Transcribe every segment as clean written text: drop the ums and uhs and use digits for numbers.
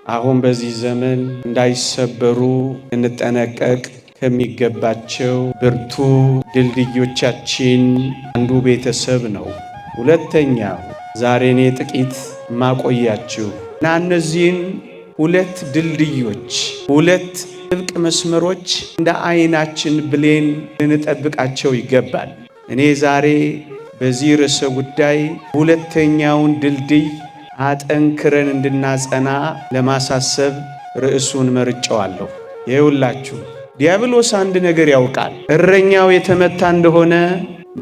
አሁን በዚህ ዘመን እንዳይሰበሩ እንጠነቀቅ ከሚገባቸው ብርቱ ድልድዮቻችን አንዱ ቤተሰብ ነው። ሁለተኛው ዛሬ እኔ ጥቂት ማቆያችሁ እና እነዚህን ሁለት ድልድዮች ሁለት ጥብቅ መስመሮች እንደ ዓይናችን ብሌን ልንጠብቃቸው ይገባል። እኔ ዛሬ በዚህ ርዕሰ ጉዳይ ሁለተኛውን ድልድይ አጠንክረን እንድናጸና ለማሳሰብ ርዕሱን መርጨዋለሁ። ይኸውላችሁ ዲያብሎስ አንድ ነገር ያውቃል። እረኛው የተመታ እንደሆነ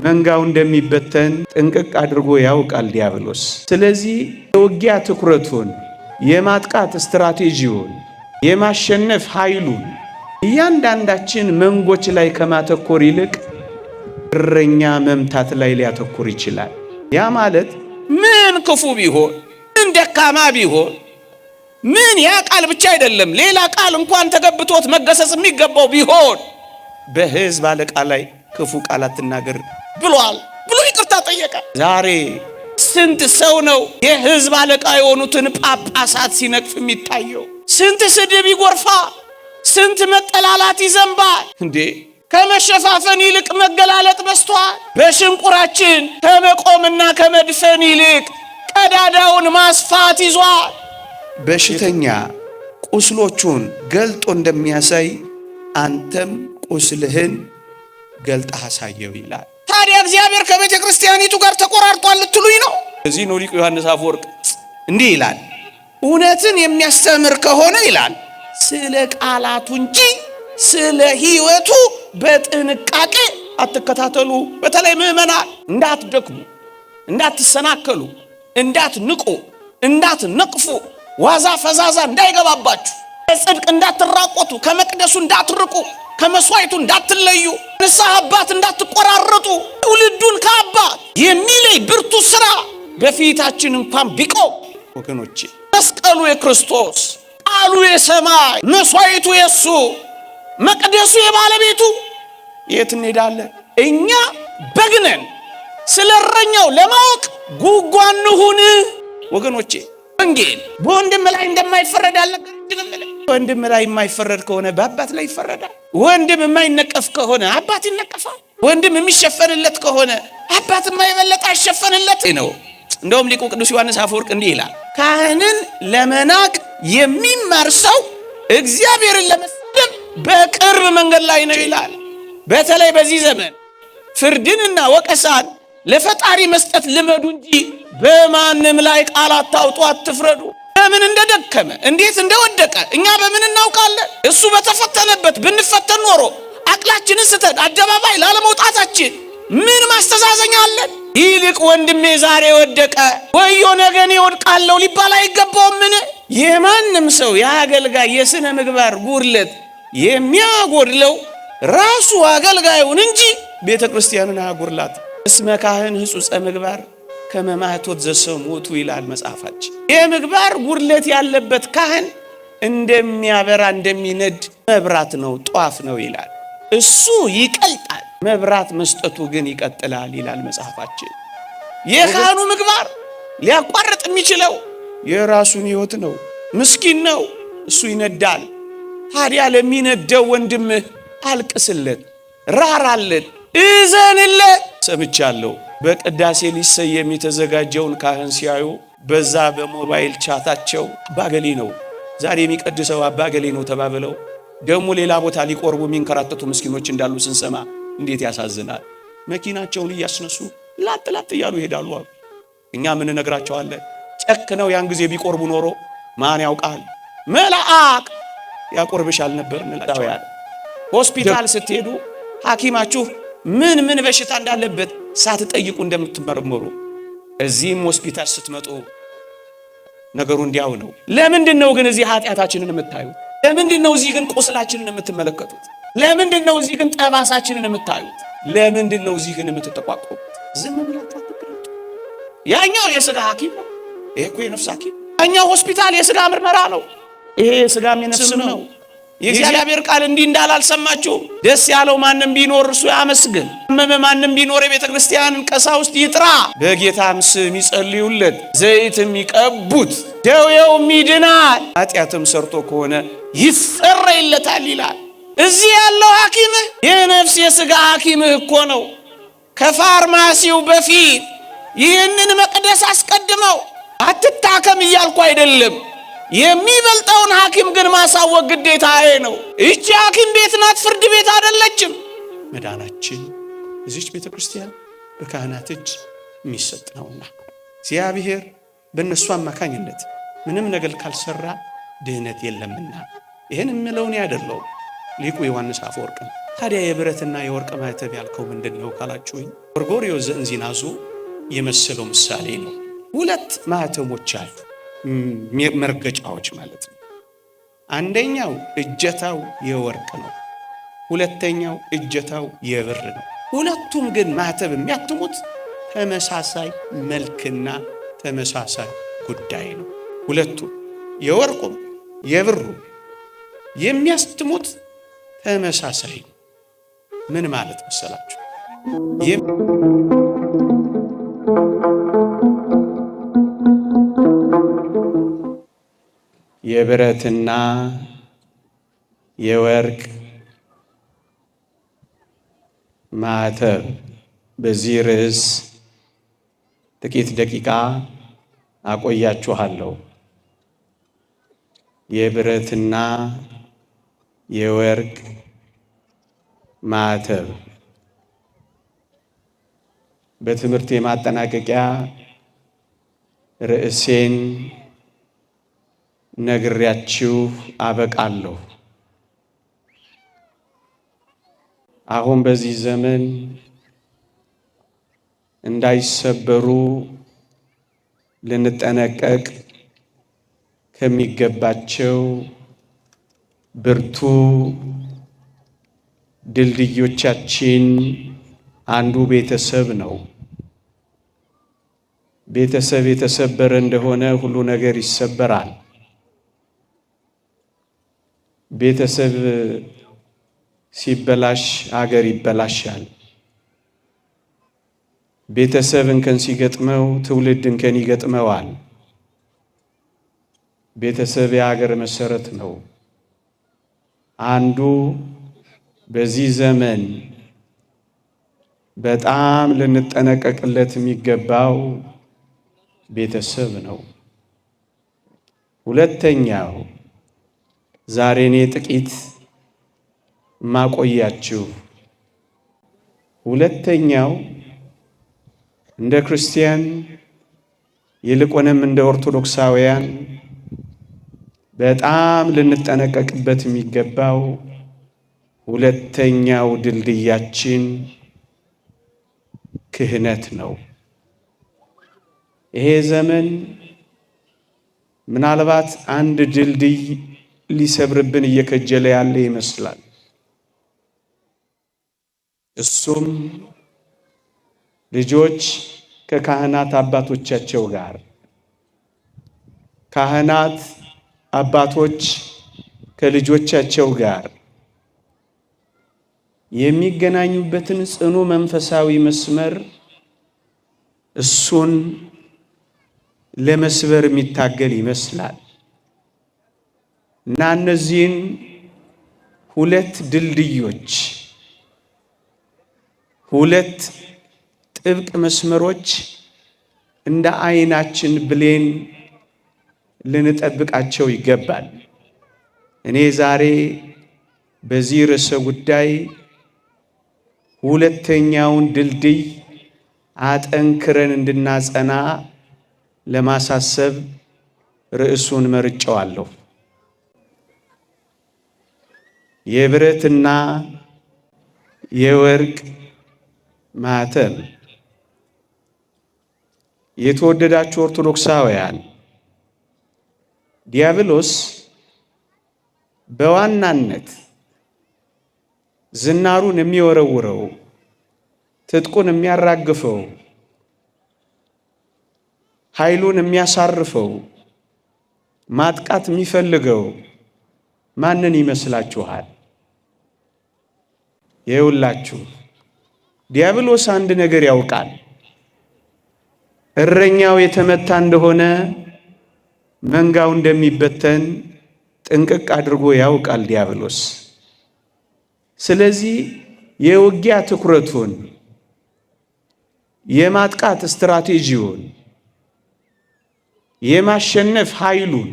መንጋው እንደሚበተን ጥንቅቅ አድርጎ ያውቃል ዲያብሎስ። ስለዚህ የውጊያ ትኩረቱን፣ የማጥቃት ስትራቴጂውን፣ የማሸነፍ ኃይሉን እያንዳንዳችን መንጎች ላይ ከማተኮር ይልቅ እረኛ መምታት ላይ ሊያተኩር ይችላል። ያ ማለት ምን ክፉ ቢሆን ምን ደካማ ቢሆን ምን ያ ቃል ብቻ አይደለም ሌላ ቃል እንኳን ተገብቶት መገሰጽ የሚገባው ቢሆን በሕዝብ አለቃ ላይ ክፉ ቃል አትናገር ብሏል ብሎ ይቅርታ ጠየቀ። ዛሬ ስንት ሰው ነው የሕዝብ አለቃ የሆኑትን ጳጳሳት ሲነቅፍ የሚታየው? ስንት ስድብ ይጎርፋል፣ ስንት መጠላላት ይዘንባል። እንዴ ከመሸፋፈን ይልቅ መገላለጥ በስቷል። በሽንቁራችን ከመቆምና ከመድፈን ይልቅ ቀዳዳውን ማስፋት ይዟል። በሽተኛ ቁስሎቹን ገልጦ እንደሚያሳይ አንተም ቁስልህን ገልጠህ አሳየው ይላል። ታዲያ እግዚአብሔር ከቤተ ክርስቲያኒቱ ጋር ተቆራርጧል ልትሉኝ ነው? እዚህ ነው ሊቁ ዮሐንስ አፈወርቅ እንዲህ ይላል፣ እውነትን የሚያስተምር ከሆነ ይላል ስለ ቃላቱ እንጂ ስለ ሕይወቱ በጥንቃቄ አትከታተሉ። በተለይ ምዕመናን እንዳትደክሙ፣ እንዳትሰናከሉ፣ እንዳትንቁ፣ እንዳትነቅፉ፣ ዋዛ ፈዛዛ እንዳይገባባችሁ፣ ጽድቅ እንዳትራቆቱ፣ ከመቅደሱ እንዳትርቁ፣ ከመስዋዕቱ እንዳትለዩ፣ ንስሐ አባት እንዳትቆራረጡ፣ ትውልዱን ከአባት የሚለይ ብርቱ ሥራ በፊታችን እንኳን ቢቆም ወገኖቼ መስቀሉ የክርስቶስ ቃሉ የሰማይ መስዋዕቱ የሱ መቅደሱ የባለቤቱ የት እንሄዳለን? እኛ በግነን ስለ እረኛው ለማወቅ ጉጓ እንሁን ወገኖቼ። ወንጌል በወንድም ላይ እንደማይፈረድ አልነገረንም? ወንድም ላይ የማይፈረድ ከሆነ በአባት ላይ ይፈረዳል። ወንድም የማይነቀፍ ከሆነ አባት ይነቀፋል። ወንድም የሚሸፈንለት ከሆነ አባት የማይበለጥ አይሸፈንለት ነው። እንደውም ሊቁ ቅዱስ ዮሐንስ አፈወርቅ እንዲህ ይላል፣ ካህንን ለመናቅ የሚማር ሰው እግዚአብሔርን ለመሳደብ በቅርብ መንገድ ላይ ነው ይላል። በተለይ በዚህ ዘመን ፍርድንና ወቀሳን ለፈጣሪ መስጠት ልመዱ እንጂ በማንም ላይ ቃል አታውጡ፣ አትፍረዱ። በምን እንደደከመ እንዴት እንደወደቀ እኛ በምን እናውቃለን? እሱ በተፈተነበት ብንፈተን ኖሮ አቅላችንን ስተን አደባባይ ላለመውጣታችን ምን ማስተዛዘኛ አለን? ይልቅ ወንድሜ ዛሬ ወደቀ ወዮ ነገ እኔ ወድቃለሁ ሊባል አይገባውምን? የማንም ሰው የአገልጋይ የሥነ ምግባር ጉድለት የሚያጎድለው ራሱ አገልጋዩን እንጂ ቤተ ክርስቲያንን አያጎድላት። እስመ ካህን ሕጹጸ ምግባር ከመማኅቶት ዘሰሙቱ ይላል መጽሐፋችን። የምግባር ጉድለት ያለበት ካህን እንደሚያበራ እንደሚነድ መብራት ነው፣ ጧፍ ነው ይላል። እሱ ይቀልጣል፣ መብራት መስጠቱ ግን ይቀጥላል ይላል መጽሐፋችን። የካህኑ ምግባር ሊያቋርጥ የሚችለው የራሱን ሕይወት ነው። ምስኪን ነው፣ እሱ ይነዳል። ታዲያ ለሚነደው ወንድምህ አልቅስለት፣ ራራለት፣ እዘንለት። ሰምቻለሁ በቅዳሴ ሊሰየም የተዘጋጀውን ካህን ሲያዩ በዛ በሞባይል ቻታቸው አባገሌ ነው ዛሬ የሚቀድሰው አባገሌ ነው ተባብለው ደግሞ ሌላ ቦታ ሊቆርቡ የሚንከራተቱ ምስኪኖች እንዳሉ ስንሰማ እንዴት ያሳዝናል። መኪናቸውን እያስነሱ ላጥ ላጥ እያሉ ይሄዳሉ። እኛ ምን ነግራቸዋለን? ጨክነው ያን ጊዜ ቢቆርቡ ኖሮ ማን ያውቃል መልአክ ያቆርብሻል ነበር እንላቸዋለን። ሆስፒታል ስትሄዱ ሐኪማችሁ ምን በሽታ እንዳለበት ሳትጠይቁ እንደምትመረመሩ እዚህም ሆስፒታል ስትመጡ ነገሩ እንዲያው ነው። ለምንድን ነው ግን እዚህ ኃጢአታችንን የምታዩት? ለምንድን ነው እዚህ ግን ቁስላችንን የምትመለከቱት? ለምንድን ነው እዚህ ግን ጠባሳችንን የምታዩት? ለምንድን ነው እዚህ ግን የምትጠቋቁት? ዝም ብላችሁ አትቀመጡ። ያኛው የሥጋ ሐኪም ነው፣ ይሄ እኮ የነፍስ ሐኪም። ያኛው ሆስፒታል የሥጋ ምርመራ ነው፣ ይሄ የሥጋም የነፍስም ነው። የእግዚአብሔር ቃል እንዲህ እንዳለ አልሰማችሁም? ደስ ያለው ማንም ቢኖር እርሱ ያመስግን፣ ማንም ቢኖር የቤተ ክርስቲያንን ቀሳውስት ይጥራ፣ በጌታም ስም ይጸልዩለት፣ ዘይትም ይቀቡት፣ ደዌውም ይድናል፣ ኃጢአትም ሰርቶ ከሆነ ይሰረይለታል ይላል። እዚህ ያለው ሐኪምህ የነፍስ የሥጋ ሐኪምህ እኮ ነው። ከፋርማሲው በፊት ይህንን መቅደስ አስቀድመው አትታከም እያልኩ አይደለም። የሚበልጠውን ሐኪም ግን ማሳወቅ ግዴታዬ ነው። እቺ ሐኪም ቤት ናት፣ ፍርድ ቤት አይደለችም። መዳናችን እዚች ቤተ ክርስቲያን በካህናት እጅ የሚሰጥ ነውና እግዚአብሔር በእነሱ አማካኝነት ምንም ነገር ካልሰራ ድህነት የለምና ይህን የምለው እኔ አይደለሁም፣ ሊቁ ዮሐንስ አፈወርቅ ነው። ታዲያ የብረትና የወርቅ ማኅተብ ያልከው ምንድን ነው ካላችሁኝ፣ ጎርጎርዮስ ዘእንዚናዙ የመሰለው ምሳሌ ነው። ሁለት ማኅተሞች አሉ፣ መርገጫዎች ማለት ነው። አንደኛው እጀታው የወርቅ ነው፣ ሁለተኛው እጀታው የብር ነው። ሁለቱም ግን ማኅተብ የሚያትሙት ተመሳሳይ መልክና ተመሳሳይ ጉዳይ ነው። ሁለቱም የወርቁም የብሩ የሚያስትሙት ተመሳሳይ ነው። ምን ማለት መሰላችሁ? የብረትና የወርቅ ማኅተብ በዚህ ርዕስ ጥቂት ደቂቃ አቆያችኋለሁ። የብረትና የወርቅ ማኅተብ በትምህርት የማጠናቀቂያ ርዕሴን ነግሬያችሁ አበቃለሁ። አሁን በዚህ ዘመን እንዳይሰበሩ ልንጠነቀቅ ከሚገባቸው ብርቱ ድልድዮቻችን አንዱ ቤተሰብ ነው። ቤተሰብ የተሰበረ እንደሆነ ሁሉ ነገር ይሰበራል። ቤተሰብ ሲበላሽ አገር ይበላሻል። ቤተሰብ እንከን ሲገጥመው ትውልድ እንከን ይገጥመዋል። ቤተሰብ የሀገር መሰረት ነው። አንዱ በዚህ ዘመን በጣም ልንጠነቀቅለት የሚገባው ቤተሰብ ነው። ሁለተኛው ዛሬ እኔ ጥቂት ማቆያችሁ፣ ሁለተኛው እንደ ክርስቲያን ይልቁንም እንደ ኦርቶዶክሳውያን በጣም ልንጠነቀቅበት የሚገባው ሁለተኛው ድልድያችን ክህነት ነው። ይሄ ዘመን ምናልባት አንድ ድልድይ ሊሰብርብን እየከጀለ ያለ ይመስላል። እሱም ልጆች ከካህናት አባቶቻቸው ጋር፣ ካህናት አባቶች ከልጆቻቸው ጋር የሚገናኙበትን ጽኑ መንፈሳዊ መስመር እሱን ለመስበር የሚታገል ይመስላል እና እነዚህን ሁለት ድልድዮች፣ ሁለት ጥብቅ መስመሮች እንደ ዓይናችን ብሌን ልንጠብቃቸው ይገባል። እኔ ዛሬ በዚህ ርዕሰ ጉዳይ ሁለተኛውን ድልድይ አጠንክረን እንድናጸና ለማሳሰብ ርዕሱን መርጬዋለሁ። የብረትና የወርቅ ማኅተም። የተወደዳችሁ ኦርቶዶክሳውያን፣ ዲያብሎስ በዋናነት ዝናሩን የሚወረውረው፣ ትጥቁን የሚያራግፈው፣ ኃይሉን የሚያሳርፈው፣ ማጥቃት የሚፈልገው ማንን ይመስላችኋል? ይኸውላችሁ ዲያብሎስ አንድ ነገር ያውቃል። እረኛው የተመታ እንደሆነ መንጋው እንደሚበተን ጥንቅቅ አድርጎ ያውቃል ዲያብሎስ። ስለዚህ የውጊያ ትኩረቱን፣ የማጥቃት ስትራቴጂውን፣ የማሸነፍ ኃይሉን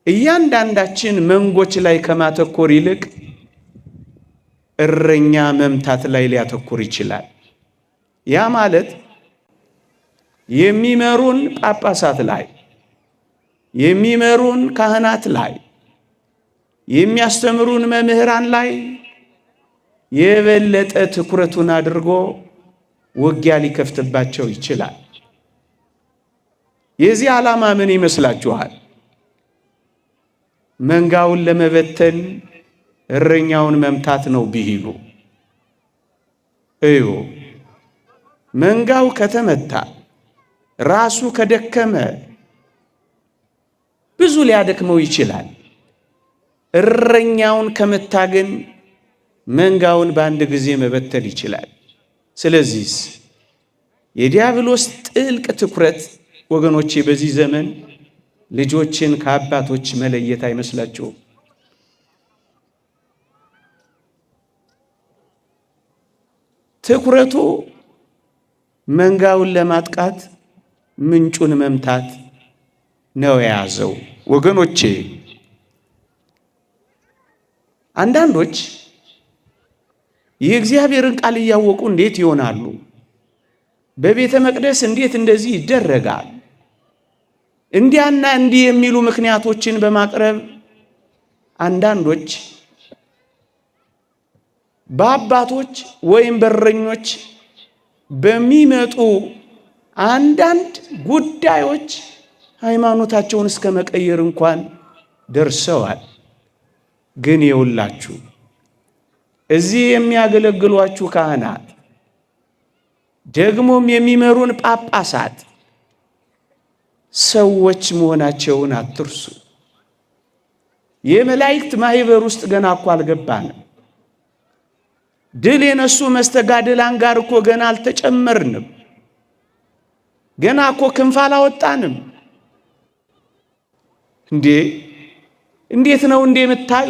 እያንዳንዳችን መንጎች ላይ ከማተኮር ይልቅ እረኛ መምታት ላይ ሊያተኩር ይችላል። ያ ማለት የሚመሩን ጳጳሳት ላይ፣ የሚመሩን ካህናት ላይ፣ የሚያስተምሩን መምህራን ላይ የበለጠ ትኩረቱን አድርጎ ውጊያ ሊከፍትባቸው ይችላል። የዚህ ዓላማ ምን ይመስላችኋል? መንጋውን ለመበተን እረኛውን መምታት ነው ቢሉ እዩ። መንጋው ከተመታ ራሱ ከደከመ ብዙ ሊያደክመው ይችላል። እረኛውን ከመታ ግን መንጋውን በአንድ ጊዜ መበተን ይችላል። ስለዚህ የዲያብሎስ ጥልቅ ትኩረት ወገኖቼ በዚህ ዘመን ልጆችን ከአባቶች መለየት አይመስላችሁም? ትኩረቱ መንጋውን ለማጥቃት ምንጩን መምታት ነው የያዘው። ወገኖቼ አንዳንዶች የእግዚአብሔርን ቃል እያወቁ እንዴት ይሆናሉ? በቤተ መቅደስ እንዴት እንደዚህ ይደረጋል? እንዲያና እንዲህ የሚሉ ምክንያቶችን በማቅረብ አንዳንዶች በአባቶች ወይም በእረኞች በሚመጡ አንዳንድ ጉዳዮች ሃይማኖታቸውን እስከ መቀየር እንኳን ደርሰዋል። ግን ይውላችሁ እዚህ የሚያገለግሏችሁ ካህናት ደግሞም የሚመሩን ጳጳሳት ሰዎች መሆናቸውን አትርሱ። የመላእክት ማህበር ውስጥ ገና እኮ አልገባንም። ድል የነሱ መስተጋድላን ጋር እኮ ገና አልተጨመርንም። ገና እኮ ክንፍ አላወጣንም። እንዴት ነው የምታዩ?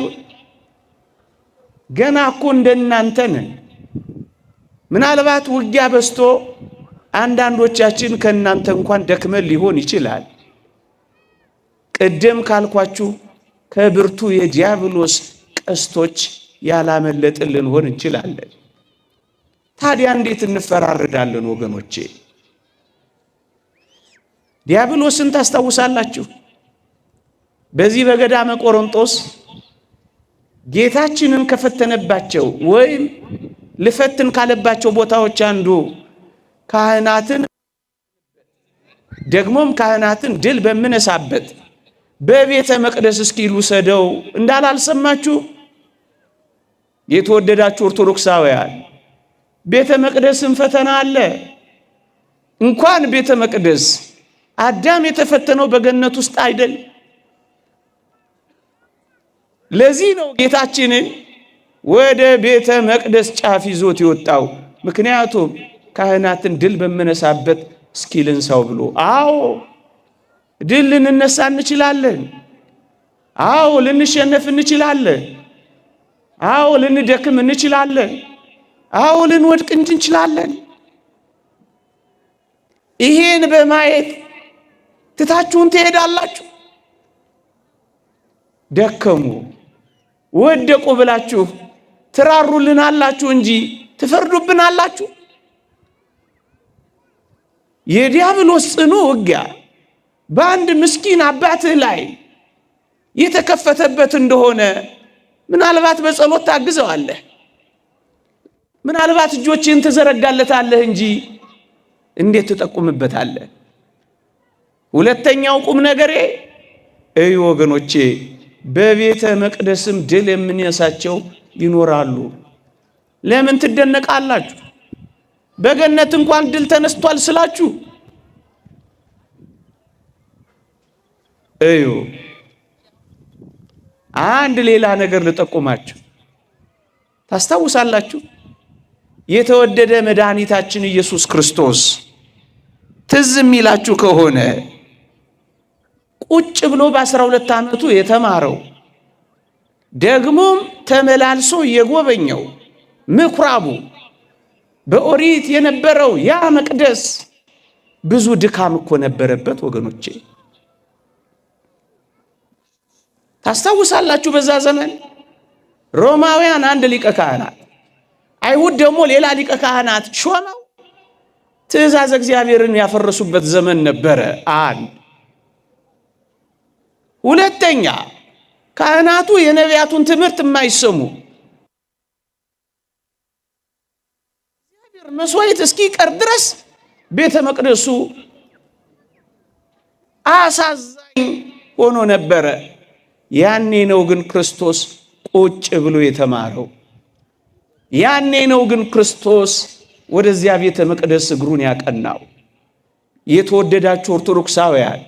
ገና እኮ እንደናንተ ነን። ምናልባት ውጊያ በስቶ አንዳንዶቻችን ከእናንተ እንኳን ደክመን ሊሆን ይችላል። ቅድም ካልኳችሁ ከብርቱ የዲያብሎስ ቀስቶች ያላመለጥን ልንሆን እንችላለን። ታዲያ እንዴት እንፈራረዳለን ወገኖቼ? ዲያብሎስን ታስታውሳላችሁ? በዚህ በገዳመ ቆሮንጦስ ጌታችንን ከፈተነባቸው ወይም ልፈትን ካለባቸው ቦታዎች አንዱ ካህናትን ደግሞም ካህናትን ድል በምነሳበት በቤተ መቅደስ እስኪ ልውሰደው እንዳላልሰማችሁ? የተወደዳችሁ ኦርቶዶክሳውያን ቤተ መቅደስን ፈተና አለ። እንኳን ቤተ መቅደስ አዳም የተፈተነው በገነት ውስጥ አይደል? ለዚህ ነው ጌታችንን ወደ ቤተ መቅደስ ጫፍ ይዞት የወጣው። ምክንያቱም ካህናትን ድል በምነሳበት እስኪ ልንሳው ብሎ። አዎ ድል ልንነሳ እንችላለን። አዎ ልንሸነፍ እንችላለን። አዎ ልንደክም እንችላለን። አዎ ልንወድቅ እንችላለን። ይሄን በማየት ትታችሁን ትሄዳላችሁ? ደከሙ ወደቁ ብላችሁ ትራሩልናላችሁ እንጂ ትፈርዱብናላችሁ? የዲያብሎስ ጽኑ ውጊያ በአንድ ምስኪን አባትህ ላይ የተከፈተበት እንደሆነ ምናልባት በጸሎት ታግዘዋለህ፣ ምናልባት እጆችን ትዘረጋለታለህ እንጂ እንዴት ትጠቁምበታለህ? ሁለተኛው ቁም ነገሬ እዩ ወገኖቼ፣ በቤተ መቅደስም ድል የምንነሳቸው ይኖራሉ። ለምን ትደነቃላችሁ? በገነት እንኳን ድል ተነስቷል ስላችሁ እዩ። አንድ ሌላ ነገር ልጠቁማችሁ። ታስታውሳላችሁ? የተወደደ መድኃኒታችን ኢየሱስ ክርስቶስ ትዝ የሚላችሁ ከሆነ ቁጭ ብሎ በ12 ዓመቱ የተማረው ደግሞም ተመላልሶ የጎበኘው ምኩራቡ በኦሪት የነበረው ያ መቅደስ ብዙ ድካም እኮ ነበረበት ወገኖቼ። ታስታውሳላችሁ? በዛ ዘመን ሮማውያን አንድ ሊቀ ካህናት፣ አይሁድ ደግሞ ሌላ ሊቀ ካህናት ሾመው ትእዛዝ እግዚአብሔርን ያፈረሱበት ዘመን ነበረ። አንድ ሁለተኛ ካህናቱ የነቢያቱን ትምህርት የማይሰሙ እግዚአብሔር መስዋዕት እስኪቀር ድረስ ቤተ መቅደሱ አሳዛኝ ሆኖ ነበረ። ያኔ ነው ግን ክርስቶስ ቁጭ ብሎ የተማረው። ያኔ ነው ግን ክርስቶስ ወደዚያ ቤተ መቅደስ እግሩን ያቀናው። የተወደዳችሁ ኦርቶዶክሳውያን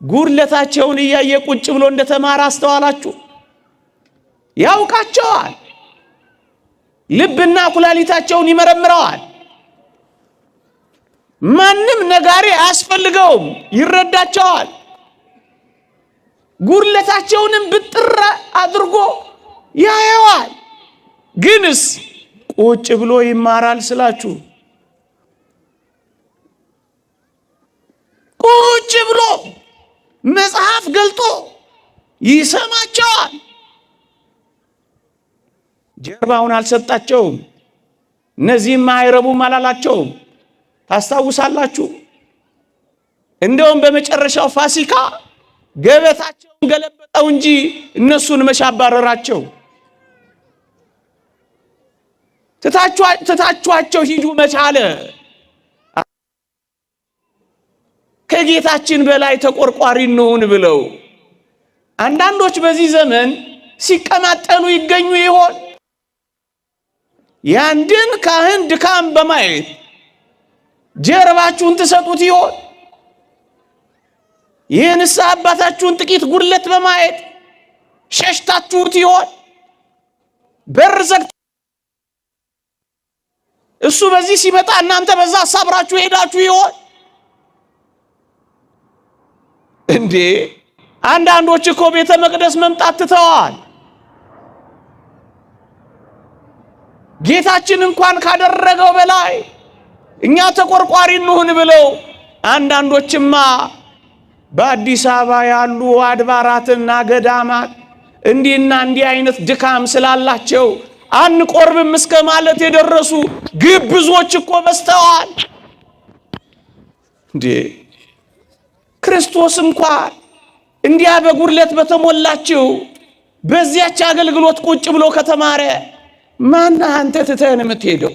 ጉድለታቸውን እያየ ቁጭ ብሎ እንደተማረ አስተዋላችሁ? ያውቃቸዋል። ልብና ኩላሊታቸውን ይመረምረዋል። ማንም ነጋሪ አያስፈልገውም፣ ይረዳቸዋል። ጉድለታቸውንም ብጥር አድርጎ ያየዋል። ግንስ ቁጭ ብሎ ይማራል ስላችሁ? ቁጭ ብሎ መጽሐፍ ገልጦ ይሰማቸዋል። ጀርባውን አልሰጣቸውም። እነዚህም አይረቡም አላላቸውም። ታስታውሳላችሁ? እንደውም በመጨረሻው ፋሲካ ገበታቸውን ገለበጠው እንጂ እነሱን መሻባረራቸው። ትታችኋቸው ሂዱ መቻለ። ከጌታችን በላይ ተቆርቋሪ እንሁን ብለው አንዳንዶች በዚህ ዘመን ሲቀማጠሉ ይገኙ ይሆን? ያንድን ካህን ድካም በማየት ጀርባችሁን ትሰጡት ይሆን? የንስሐ አባታችሁን ጥቂት ጉድለት በማየት ሸሽታችሁት ይሆን? በር ዘግታችሁ እሱ በዚህ ሲመጣ እናንተ በዛ አሳብራችሁ ሄዳችሁ ይሆን እንዴ? አንዳንዶች እኮ ቤተ መቅደስ መምጣት ትተዋል። ጌታችን እንኳን ካደረገው በላይ እኛ ተቆርቋሪ እንሁን ብለው አንዳንዶችማ በአዲስ አበባ ያሉ አድባራትና ገዳማት እንዲህና እንዲህ አይነት ድካም ስላላቸው አንቆርብም እስከ ማለት የደረሱ ግብዞች እኮ በስተዋል እንዴ! ክርስቶስ እንኳን እንዲያ በጉድለት በተሞላችው በዚያች አገልግሎት ቁጭ ብሎ ከተማረ ማን አንተ ትተን የምትሄደው?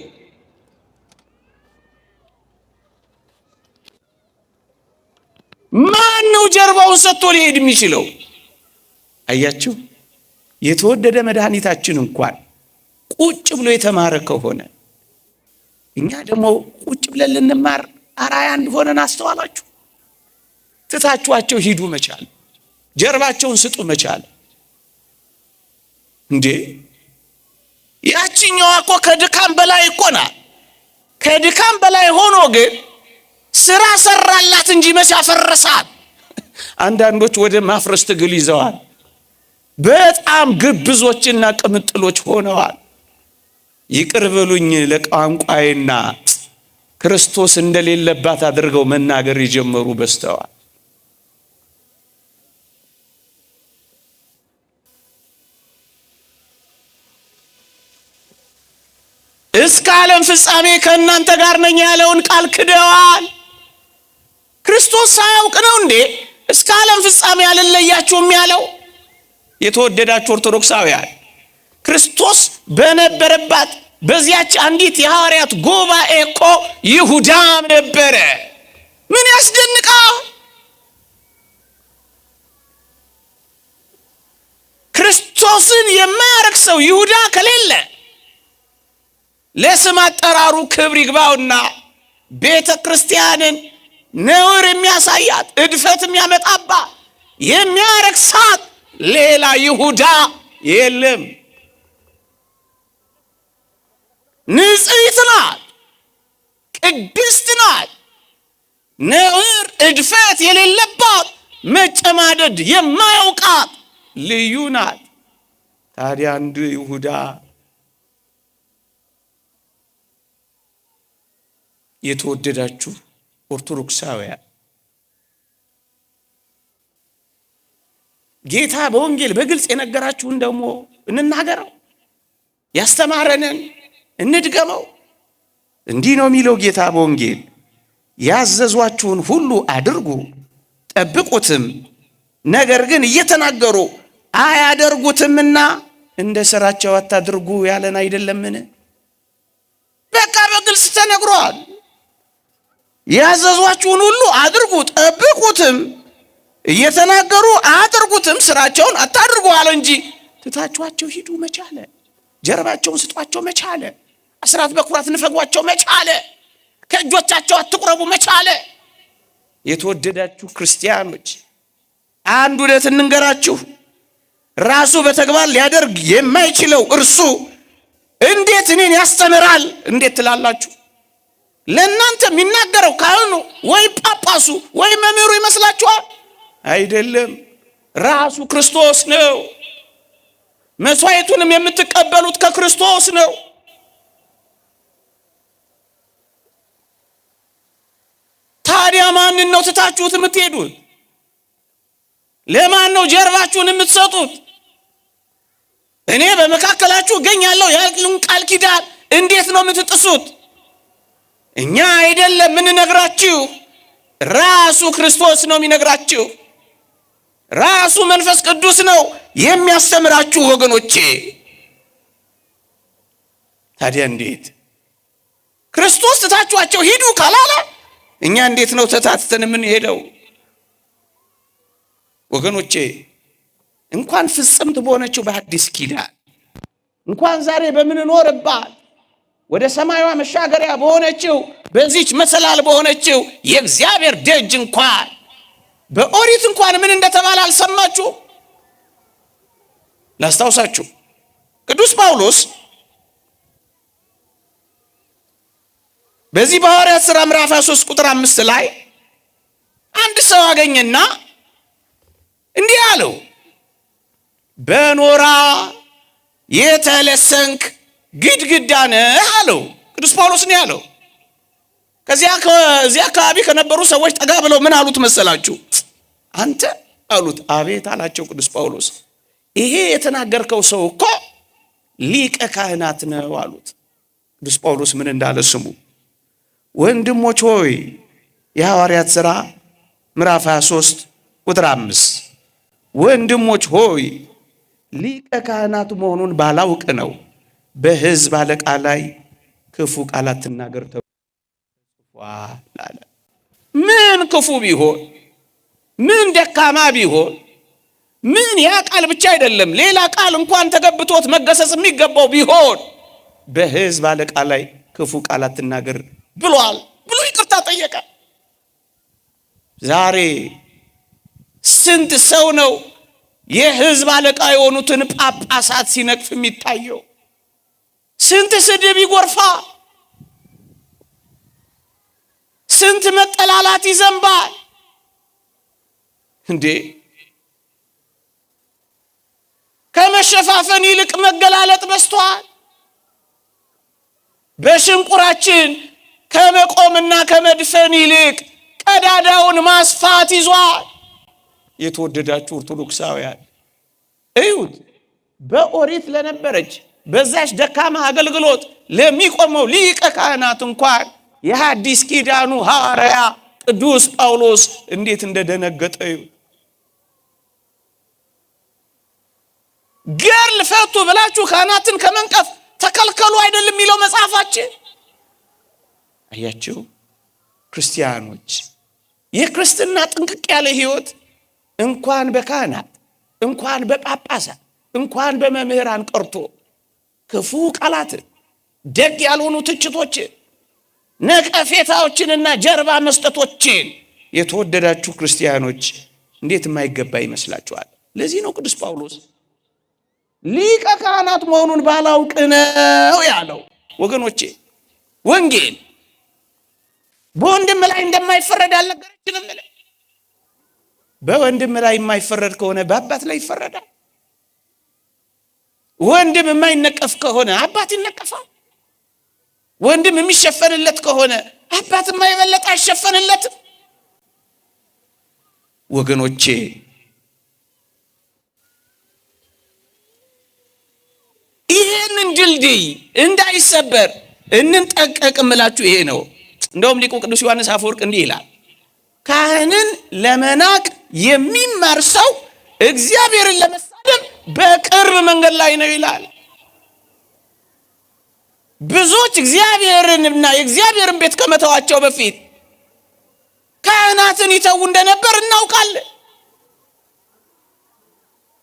ማን ነው ጀርባውን ሰጥቶ ሊሄድ የሚችለው? አያችሁ፣ የተወደደ መድኃኒታችን እንኳን ቁጭ ብሎ የተማረ ከሆነ እኛ ደግሞ ቁጭ ብለን ልንማር አራያ እንደሆነን አስተዋላችሁ? ትታችኋቸው ሂዱ መቻል፣ ጀርባቸውን ስጡ መቻል እንዴ! ያቺኛዋ እኮ ከድካም በላይ እኮ ናት። ከድካም በላይ ሆኖ ግን ስራ ሰራላት እንጂ መቼ አፈረሳት? አንዳንዶች ወደ ማፍረስ ትግል ይዘዋል። በጣም ግብዞችና ቅምጥሎች ሆነዋል። ይቅር በሉኝ ለቋንቋዬና ክርስቶስ እንደሌለባት አድርገው መናገር የጀመሩ በስተዋል። እስከ ዓለም ፍጻሜ ከእናንተ ጋር ነኝ ያለውን ቃል ክደዋል። ክርስቶስ ሳያውቅ ነው እንዴ እስከ ዓለም ፍጻሜ አልለያችሁም ያለው? የተወደዳችሁ ኦርቶዶክሳውያን ክርስቶስ በነበረባት በዚያች አንዲት የሐዋርያት ጉባኤ እኮ ይሁዳም ነበረ። ምን ያስደንቃል? ክርስቶስን የማያረክሰው ይሁዳ ከሌለ ለስም አጠራሩ ክብር ይግባውና ቤተ ክርስቲያንን ነውር የሚያሳያት እድፈት የሚያመጣባት የሚያረክሳት ሌላ ይሁዳ የለም። ንጽሕት ናት፣ ቅድስት ናት፣ ነውር እድፈት የሌለባት፣ መጨማደድ የማያውቃት ልዩ ናት። ታዲያ አንዱ ይሁዳ የተወደዳችሁ ኦርቶዶክሳውያን ጌታ በወንጌል በግልጽ የነገራችሁን ደግሞ እንናገረው፣ ያስተማረንን እንድገመው። እንዲህ ነው የሚለው ጌታ በወንጌል ያዘዟችሁን ሁሉ አድርጉ ጠብቁትም፣ ነገር ግን እየተናገሩ አያደርጉትምና እንደ ሥራቸው አታድርጉ ያለን አይደለምን? በቃ በግልጽ ተነግሯል። ያዘዟችሁን ሁሉ አድርጉ ጠብቁትም፣ እየተናገሩ አያደርጉትም፣ ሥራቸውን አታድርጉ አለ እንጂ ትታችኋቸው ሂዱ መቻለ፣ ጀርባቸውን ስጧቸው መቻለ፣ አስራት በኩራት ንፈጓቸው መቻለ፣ ከእጆቻቸው አትቁረቡ መቻለ። የተወደዳችሁ ክርስቲያኖች አንድ እውነት እንንገራችሁ። ራሱ በተግባር ሊያደርግ የማይችለው እርሱ እንዴት እኔን ያስተምራል እንዴት ትላላችሁ? ለእናንተ የሚናገረው ካህኑ ወይ ጳጳሱ ወይ መምህሩ ይመስላችኋል? አይደለም፣ ራሱ ክርስቶስ ነው። መስዋዕቱንም የምትቀበሉት ከክርስቶስ ነው። ታዲያ ማንን ነው ትታችሁት የምትሄዱት? ለማን ነው ጀርባችሁን የምትሰጡት? እኔ በመካከላችሁ እገኛለሁ ያልኩን ቃል ኪዳን እንዴት ነው የምትጥሱት? እኛ አይደለም የምንነግራችሁ፣ ራሱ ክርስቶስ ነው የሚነግራችሁ። ራሱ መንፈስ ቅዱስ ነው የሚያስተምራችሁ ወገኖቼ። ታዲያ እንዴት ክርስቶስ ትታችኋቸው ሂዱ ካላለ እኛ እንዴት ነው ተታትተን የምንሄደው? ወገኖቼ እንኳን ፍጽምት በሆነችው በአዲስ ኪዳን እንኳን ዛሬ በምንኖርባት ወደ ሰማያዊ መሻገሪያ በሆነችው በዚች መሰላል በሆነችው የእግዚአብሔር ደጅ እንኳን በኦሪት እንኳን ምን እንደተባለ አልሰማችሁ? ላስታውሳችሁ። ቅዱስ ጳውሎስ በዚህ በሐዋርያት ሥራ ምዕራፍ 3 ቁጥር 5 ላይ አንድ ሰው አገኘና እንዲህ አለው፣ በኖራ የተለሰንክ ግድግዳ ነህ አለው። ቅዱስ ጳውሎስ ነው ያለው። ከዚያ አካባቢ ከነበሩ ሰዎች ጠጋ ብለው ምን አሉት መሰላችሁ? አንተ አሉት። አቤት አላቸው ቅዱስ ጳውሎስ። ይሄ የተናገርከው ሰው እኮ ሊቀ ካህናት ነው አሉት። ቅዱስ ጳውሎስ ምን እንዳለ ስሙ። ወንድሞች ሆይ የሐዋርያት ሥራ ምዕራፍ 23 ቁጥር 5 ወንድሞች ሆይ ሊቀ ካህናት መሆኑን ባላውቅ ነው በሕዝብ አለቃ ላይ ክፉ ቃላት ትናገር ተጽፏል። ምን ክፉ ቢሆን ምን ደካማ ቢሆን ምን ያ ቃል ብቻ አይደለም ሌላ ቃል እንኳን ተገብቶት መገሰጽ የሚገባው ቢሆን በሕዝብ አለቃ ላይ ክፉ ቃላት ትናገር ብሏል ብሎ ይቅርታ ጠየቀ። ዛሬ ስንት ሰው ነው የሕዝብ አለቃ የሆኑትን ጳጳሳት ሲነቅፍ የሚታየው? ስንት ስድብ ይጎርፋል፣ ስንት መጠላላት ይዘንባል። እንዴ ከመሸፋፈን ይልቅ መገላለጥ በዝቷል። በሽንቁራችን ከመቆምና ከመድፈን ይልቅ ቀዳዳውን ማስፋት ይዟል። የተወደዳችሁ ኦርቶዶክሳውያን እዩት። በኦሪት ለነበረች በዛች ደካማ አገልግሎት ለሚቆመው ሊቀ ካህናት እንኳን የሐዲስ ኪዳኑ ሐዋርያ ቅዱስ ጳውሎስ እንዴት እንደደነገጠ እዩት። ገርል ፈቱ ብላችሁ ካህናትን ከመንቀፍ ተከልከሉ አይደለም የሚለው መጽሐፋችን። አያችሁ ክርስቲያኖች፣ የክርስትና ጥንቅቅ ያለ ሕይወት እንኳን በካህናት እንኳን በጳጳሳት እንኳን በመምህራን ቀርቶ ክፉ ቃላትን፣ ደግ ያልሆኑ ትችቶችን፣ ነቀፌታዎችንና ጀርባ መስጠቶችን የተወደዳችሁ ክርስቲያኖች እንዴት የማይገባ ይመስላችኋል? ለዚህ ነው ቅዱስ ጳውሎስ ሊቀ ካህናት መሆኑን ባላውቅ ነው ያለው። ወገኖቼ ወንጌል በወንድም ላይ እንደማይፈረድ አልነገረችንም? በወንድም ላይ የማይፈረድ ከሆነ በአባት ላይ ይፈረዳል። ወንድም የማይነቀፍ ከሆነ አባት ይነቀፋል። ወንድም የሚሸፈንለት ከሆነ አባት የማይበለጥ አይሸፈንለትም። ወገኖቼ ይሄንን ድልድይ እንዳይሰበር እንንጠቀቅ እምላችሁ ይሄ ነው። እንደውም ሊቁ ቅዱስ ዮሐንስ አፈወርቅ እንዲህ ይላል፣ ካህንን ለመናቅ የሚማር ሰው እግዚአብሔርን ለመሳደብ በቅርብ መንገድ ላይ ነው ይላል። ብዙዎች እግዚአብሔርንና የእግዚአብሔርን ቤት ከመተዋቸው በፊት ካህናትን ይተው እንደነበር እናውቃለን።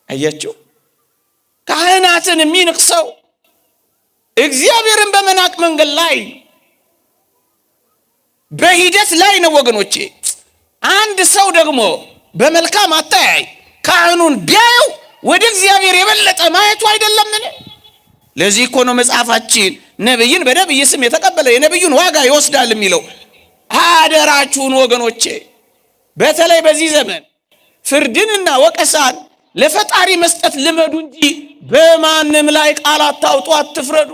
አያችሁ፣ ካህናትን የሚንቅ ሰው እግዚአብሔርን በመናቅ መንገድ ላይ በሂደት ላይ ነው ወገኖቼ። አንድ ሰው ደግሞ በመልካም አተያይ ካህኑን ቢያየው ወደ እግዚአብሔር የበለጠ ማየቱ አይደለምን? ለዚህ እኮ ነው መጽሐፋችን ነብይን በነብይ ስም የተቀበለ የነብዩን ዋጋ ይወስዳል የሚለው። አደራችሁን ወገኖቼ፣ በተለይ በዚህ ዘመን ፍርድንና ወቀሳን ለፈጣሪ መስጠት ልመዱ እንጂ በማንም ላይ ቃል አታውጡ፣ አትፍረዱ።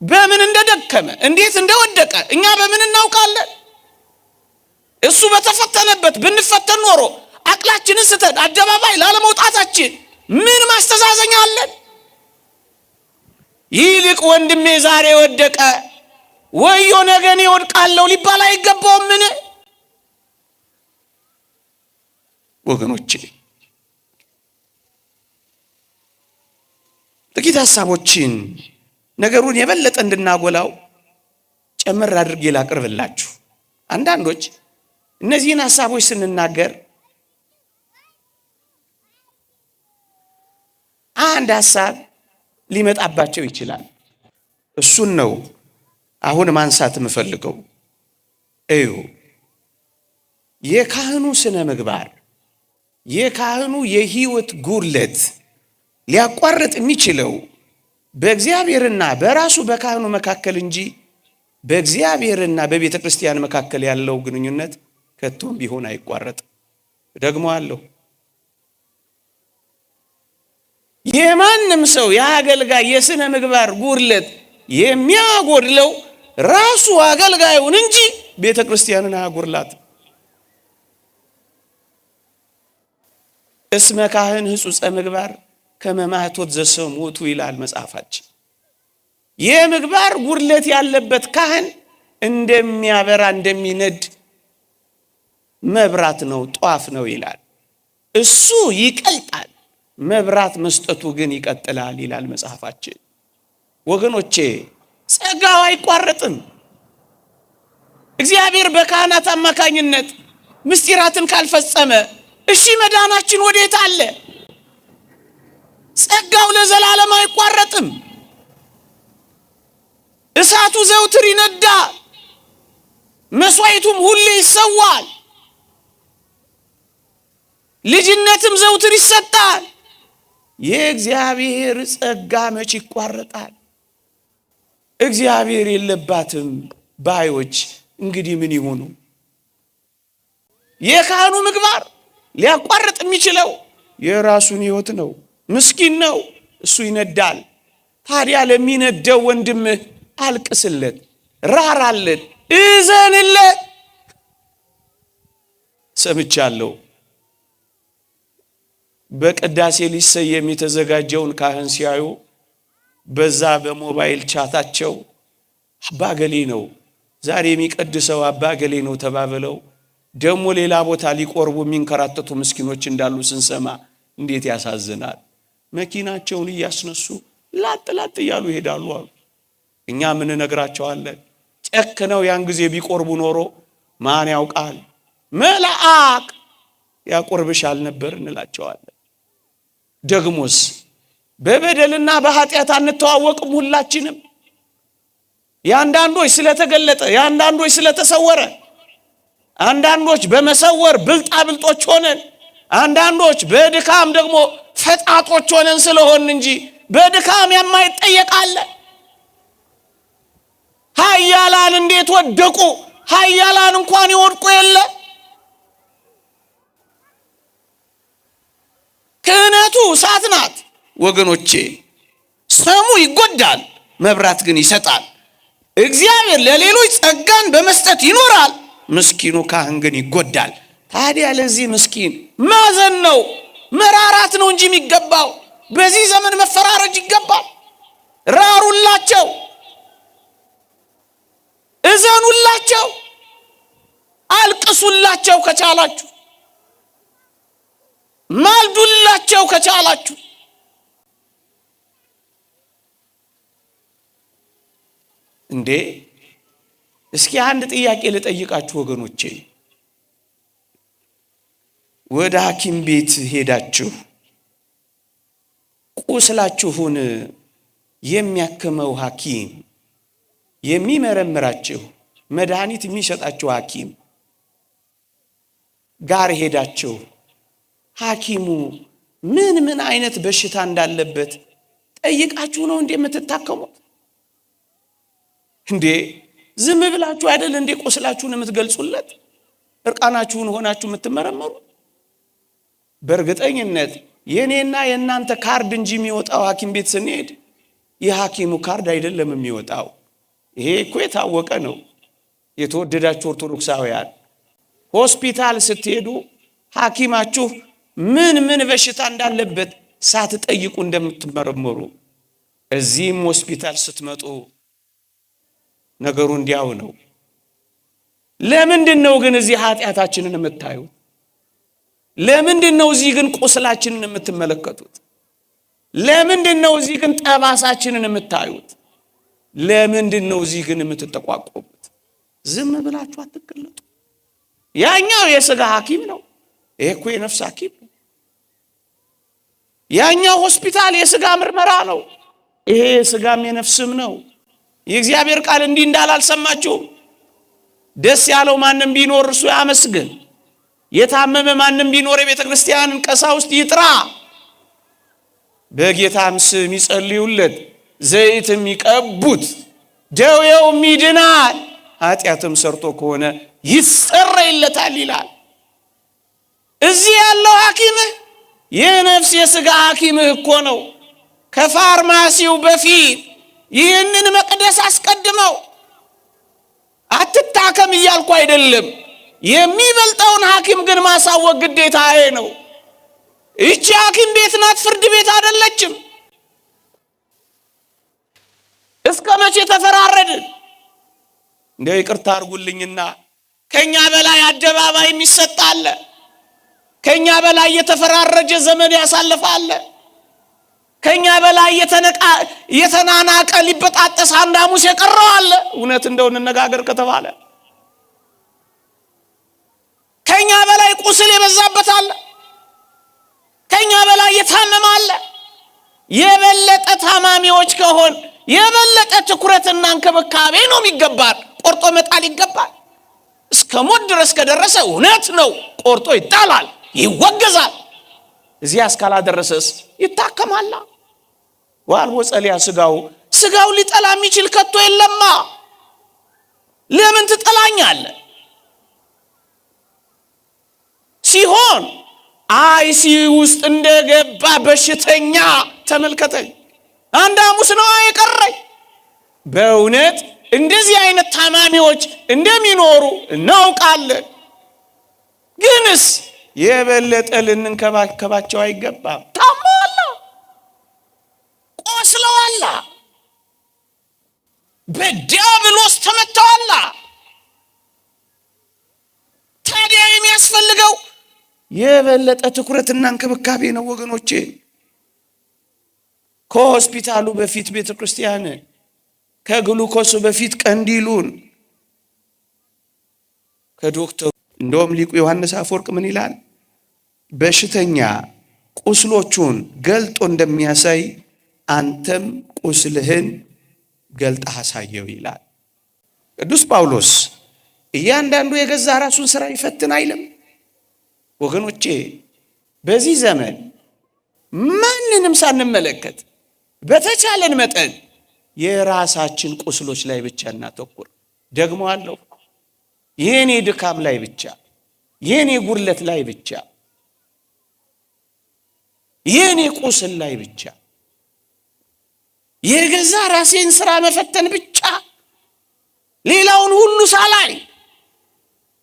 በምን እንደደከመ እንዴት እንደወደቀ እኛ በምን እናውቃለን? እሱ በተፈተነበት ብንፈተን ኖሮ አቅላችንን ስተን አደባባይ ላለመውጣታችን ምን ማስተዛዘኛ አለን? ይልቅ ወንድሜ ዛሬ ወደቀ ወዮ ነገ እኔ ወድቃለሁ ሊባል አይገባውምን? ወገኖቼ ጥቂት ሐሳቦችን ነገሩን የበለጠ እንድናጎላው ጨመር አድርጌ ላቅርብላችሁ። አንዳንዶች እነዚህን ሐሳቦች ስንናገር አንድ ሐሳብ ሊመጣባቸው ይችላል። እሱን ነው አሁን ማንሳት የምፈልገው። እዩ፣ የካህኑ ስነ ምግባር፣ የካህኑ የህይወት ጉድለት ሊያቋርጥ የሚችለው በእግዚአብሔርና በራሱ በካህኑ መካከል እንጂ በእግዚአብሔርና በቤተ ክርስቲያን መካከል ያለው ግንኙነት ከቶም ቢሆን አይቋረጥም። ደግሞ አለው የማንም ሰው የአገልጋይ የስነ ምግባር ጉድለት የሚያጎድለው ራሱ አገልጋዩን እንጂ ቤተ ክርስቲያንን አያጎድላትም። እስመ ካህን ህጹጸ ምግባር ከመማህቶት ዘሰሙቱ ይላል መጽሐፋችን። የምግባር ጉድለት ያለበት ካህን እንደሚያበራ እንደሚነድ መብራት ነው፣ ጧፍ ነው ይላል። እሱ ይቀልጣል፣ መብራት መስጠቱ ግን ይቀጥላል ይላል መጽሐፋችን። ወገኖቼ ጸጋው አይቋረጥም። እግዚአብሔር በካህናት አማካኝነት ምስጢራትን ካልፈጸመ እሺ መዳናችን ወዴት አለ? ጸጋው ለዘላለም አይቋረጥም። እሳቱ ዘውትር ይነዳል፣ መስዋዕቱም ሁሌ ይሰዋል፣ ልጅነትም ዘውትር ይሰጣል። የእግዚአብሔር ጸጋ መች ይቋረጣል? እግዚአብሔር የለባትም ባዮች እንግዲህ ምን ይሆኑ? የካህኑ ምግባር ሊያቋርጥ የሚችለው የራሱን ሕይወት ነው። ምስኪን ነው፣ እሱ ይነዳል። ታዲያ ለሚነደው ወንድምህ አልቅስለት፣ ራራለት፣ እዘንለት። ሰምቻለሁ በቅዳሴ ሊሰየም የተዘጋጀውን ካህን ሲያዩ በዛ በሞባይል ቻታቸው አባገሌ ነው ዛሬ የሚቀድሰው አባገሌ ነው ተባብለው ደግሞ ሌላ ቦታ ሊቆርቡ የሚንከራተቱ ምስኪኖች እንዳሉ ስንሰማ እንዴት ያሳዝናል። መኪናቸውን እያስነሱ ላጥ ላጥ እያሉ ይሄዳሉ አሉ። እኛ ምን ነግራቸዋለን? ጨክነው ያን ጊዜ ቢቆርቡ ኖሮ ማን ያውቃል መልአክ ያቆርብሻል ነበር እንላቸዋለን። ደግሞስ በበደልና በኃጢአት አንተዋወቅም ሁላችንም? ያንዳንዶች ስለተገለጠ፣ ያንዳንዶች ስለተሰወረ፣ አንዳንዶች በመሰወር ብልጣ ብልጦች ሆነን አንዳንዶች በድካም ደግሞ ፈጣጦች ሆነን ስለሆን እንጂ በድካም የማይጠየቃለ። ኃያላን እንዴት ወደቁ? ኃያላን እንኳን ይወድቁ የለ። ክህነቱ እሳት ናት ወገኖቼ። ሰሙ ይጎዳል፣ መብራት ግን ይሰጣል። እግዚአብሔር ለሌሎች ጸጋን በመስጠት ይኖራል፣ ምስኪኑ ካህን ግን ይጎዳል። ታዲያ ለዚህ ምስኪን ማዘን ነው መራራት ነው እንጂ የሚገባው በዚህ ዘመን መፈራረጅ ይገባል። ራሩላቸው፣ እዘኑላቸው፣ አልቅሱላቸው ከቻላችሁ፣ ማልዱላቸው ከቻላችሁ። እንዴ እስኪ አንድ ጥያቄ ልጠይቃችሁ ወገኖቼ። ወደ ሐኪም ቤት ሄዳችሁ ቁስላችሁን የሚያክመው ሐኪም፣ የሚመረምራችሁ መድኃኒት የሚሰጣችሁ ሐኪም ጋር ሄዳችሁ ሐኪሙ ምን አይነት በሽታ እንዳለበት ጠይቃችሁ ነው እንዴ የምትታከሙት? እንዴ ዝም ብላችሁ አይደል እንዴ ቁስላችሁን የምትገልጹለት? እርቃናችሁን ሆናችሁ የምትመረመሩ? በእርግጠኝነት የኔና የእናንተ ካርድ እንጂ የሚወጣው ሐኪም ቤት ስንሄድ የሐኪሙ ካርድ አይደለም የሚወጣው። ይሄ እኮ የታወቀ ነው። የተወደዳችሁ ኦርቶዶክሳውያን ሆስፒታል ስትሄዱ ሐኪማችሁ ምን በሽታ እንዳለበት ሳትጠይቁ እንደምትመረመሩ እዚህም ሆስፒታል ስትመጡ ነገሩ እንዲያው ነው። ለምንድን ነው ግን እዚህ ኃጢአታችንን የምታዩት? ለምንድን ነው እዚህ ግን ቁስላችንን የምትመለከቱት? ለምንድን ነው እዚህ ግን ጠባሳችንን የምታዩት? ለምንድን ነው እዚህ ግን የምትጠቋቆሙት? ዝም ብላችሁ አትቀለጡ። ያኛው የሥጋ ሐኪም ነው፣ ይሄ እኮ የነፍስ ሐኪም ነው። ያኛው ሆስፒታል የሥጋ ምርመራ ነው፣ ይሄ የሥጋም የነፍስም ነው። የእግዚአብሔር ቃል እንዲህ እንዳል አልሰማችሁም? ደስ ያለው ማንም ቢኖር እርሱ ያመስግን፣ የታመመ ማንም ቢኖር የቤተ ክርስቲያንን ቀሳውስት ይጥራ፣ በጌታም ስም ይጸልዩለት፣ ዘይትም ይቀቡት፣ ደዌውም ይድናል፣ ኃጢአትም ሰርቶ ከሆነ ይሰረይለታል ይላል። እዚህ ያለው ሐኪምህ የነፍስ የሥጋ ሐኪምህ እኮ ነው። ከፋርማሲው በፊት ይህንን መቅደስ አስቀድመው። አትታከም እያልኩ አይደለም፣ የሚበልጠውን ሐኪም ግን ማሳወቅ ግዴታዬ ነው። ይቺ ሐኪም ቤት ናት፣ ፍርድ ቤት አይደለችም። እስከ መቼ ተፈራረድን? እንደው ይቅርታ አድርጉልኝና ከኛ በላይ አደባባይ የሚሰጣለ፣ ከኛ በላይ የተፈራረጀ ዘመን ያሳልፋለ፣ ከኛ በላይ የተናናቀ ሊበጣጠስ አንድ ሐሙስ የቀረው አለ። እውነት እንደው እንነጋገር ከተባለ ከኛ በላይ ቁስል የበዛበት አለ፣ ከኛ በላይ የታመመ አለ። የበለጠ ታማሚዎች ከሆን የበለጠ ትኩረትና እንክብካቤ ነው የሚገባል። ቆርጦ መጣል ይገባል። እስከ ሞት ድረስ ከደረሰ እውነት ነው ቆርጦ ይጣላል፣ ይወገዛል። እዚያ እስካላደረሰስ ይታከማል። ዋልቦ ጸሊያ ስጋው ሊጠላ የሚችል ከቶ የለማ። ለምን ትጠላኛለህ ሲሆን አይሲዩ ውስጥ እንደገባ በሽተኛ ተመልከተኝ። አንድ ሐሙስ ነው የቀረኝ። በእውነት እንደዚህ አይነት ታማሚዎች እንደሚኖሩ እናውቃለን። ግንስ የበለጠ ልንንከባከባቸው አይገባም። ታመዋላ፣ ቆስለዋላ፣ በዲያብሎስ ተመተዋላ። ታዲያ የሚያስፈልገው የበለጠ ትኩረትና እንክብካቤ ነው ወገኖቼ። ከሆስፒታሉ በፊት ቤተ ክርስቲያን፣ ከግሉኮሱ በፊት ቀንዲሉን፣ ከዶክተሩ እንደውም ሊቁ ዮሐንስ አፈወርቅ ምን ይላል? በሽተኛ ቁስሎቹን ገልጦ እንደሚያሳይ አንተም ቁስልህን ገልጠህ አሳየው ይላል። ቅዱስ ጳውሎስ እያንዳንዱ የገዛ ራሱን ሥራ ይፈትን አይልም? ወገኖቼ በዚህ ዘመን ማንንም ሳንመለከት በተቻለን መጠን የራሳችን ቁስሎች ላይ ብቻ እናተኩር። ደግሞ አለው የኔ ድካም ላይ ብቻ፣ የኔ ጉድለት ላይ ብቻ፣ የኔ ቁስል ላይ ብቻ፣ የገዛ ራሴን ስራ መፈተን ብቻ፣ ሌላውን ሁሉ ሳላይ፣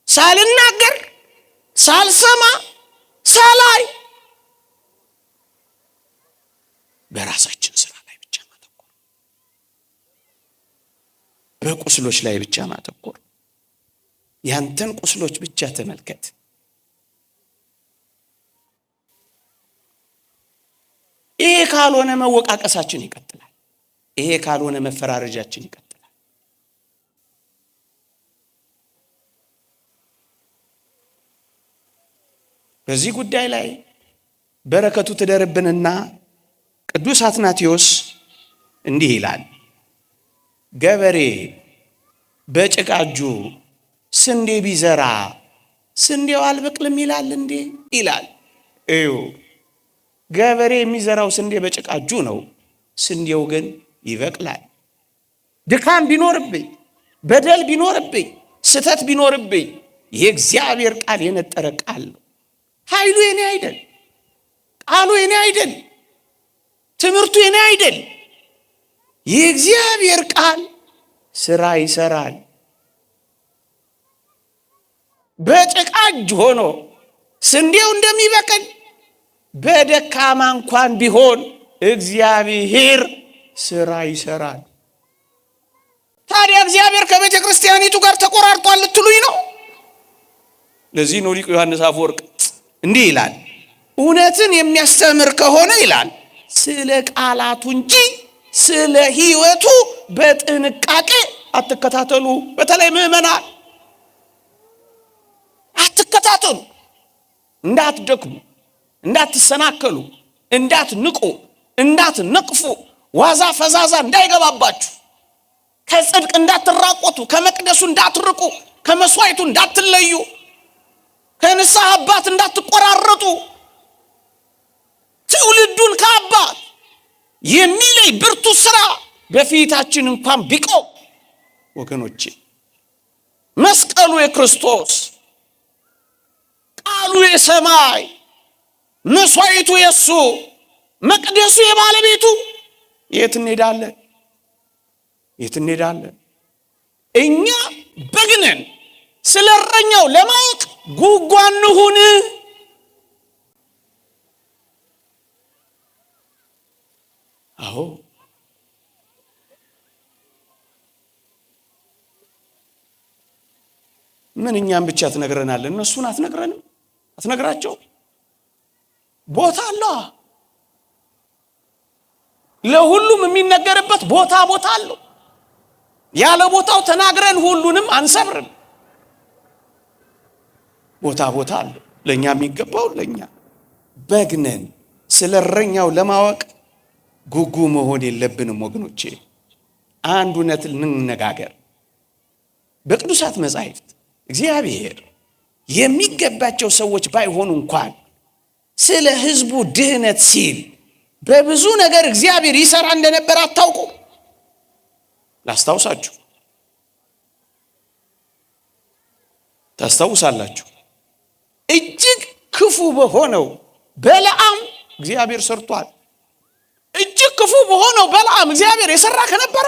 ሳልናገር፣ ሳልሰማ፣ ሳላይ በራሳችን ስራ ላይ ብቻ ማተኮር፣ በቁስሎች ላይ ብቻ ማተኮር። ያንተን ቁስሎች ብቻ ተመልከት። ይሄ ካልሆነ መወቃቀሳችን ይቀጥላል። ይሄ ካልሆነ መፈራረጃችን ይቀጥላል። በዚህ ጉዳይ ላይ በረከቱ ትደርብንና ቅዱስ አትናቴዎስ እንዲህ ይላል። ገበሬ በጭቃ እጁ ስንዴ ቢዘራ ስንዴው አልበቅልም ይላል እንዴ? ይላል። እዩ፣ ገበሬ የሚዘራው ስንዴ በጭቃ እጁ ነው፣ ስንዴው ግን ይበቅላል። ድካም ቢኖርብኝ፣ በደል ቢኖርብኝ፣ ስተት ቢኖርብኝ የእግዚአብሔር ቃል የነጠረ ቃል ነው። ኃይሉ የኔ አይደል፣ ቃሉ የኔ አይደል፣ ትምህርቱ የኔ አይደል። የእግዚአብሔር ቃል ስራ ይሰራል። በጭቃ እጅ ሆኖ ስንዴው እንደሚበቅል በደካማ እንኳን ቢሆን እግዚአብሔር ስራ ይሰራል። ታዲያ እግዚአብሔር ከቤተ ክርስቲያኒቱ ጋር ተቆራርጧል ልትሉኝ ነው? ለዚህ ነው ሊቁ ዮሐንስ አፈወርቅ እንዲህ ይላል፣ እውነትን የሚያስተምር ከሆነ ይላል ስለ ቃላቱ እንጂ ስለ ሕይወቱ በጥንቃቄ አትከታተሉ። በተለይ ምዕመናን አትከታተሉ፣ እንዳትደክሙ፣ እንዳትሰናከሉ፣ እንዳትንቁ፣ እንዳትነቅፉ፣ ዋዛ ፈዛዛ እንዳይገባባችሁ፣ ከጽድቅ እንዳትራቆቱ፣ ከመቅደሱ እንዳትርቁ፣ ከመስዋዕቱ እንዳትለዩ፣ ከንስሐ አባት እንዳትቆራረጡ፣ ትውልዱን ከአባት የሚለይ ብርቱ ስራ በፊታችን እንኳን ቢቆም ወገኖቼ፣ መስቀሉ የክርስቶስ፣ ቃሉ የሰማይ፣ መስዋዕቱ የሱ፣ መቅደሱ የባለቤቱ፣ የት እንሄዳለን? የት እንሄዳለን? እኛ በግነን ስለ እረኛው ለማወቅ ጉጓ እንሁን። አዎ ምን እኛም ብቻ ትነግረናለህ? እነሱን አትነግረንም? አትነግራቸው? ቦታ አለ። ለሁሉም የሚነገርበት ቦታ አለው። ያለ ቦታው ተናግረን ሁሉንም አንሰብርም። ቦታ አለ። ለኛ የሚገባው ለኛ በግነን ስለ እረኛው ለማወቅ ጉጉ መሆን የለብንም ወገኖቼ። አንድ እውነት እንነጋገር። በቅዱሳት መጻሕፍት እግዚአብሔር የሚገባቸው ሰዎች ባይሆኑ እንኳን ስለ ሕዝቡ ድህነት ሲል በብዙ ነገር እግዚአብሔር ይሰራ እንደነበር አታውቁ? ላስታውሳችሁ፣ ታስታውሳላችሁ። እጅግ ክፉ በሆነው በለዓም እግዚአብሔር ሰርቷል። እጅግ ክፉ በሆነው በለዓም እግዚአብሔር የሰራ ከነበረ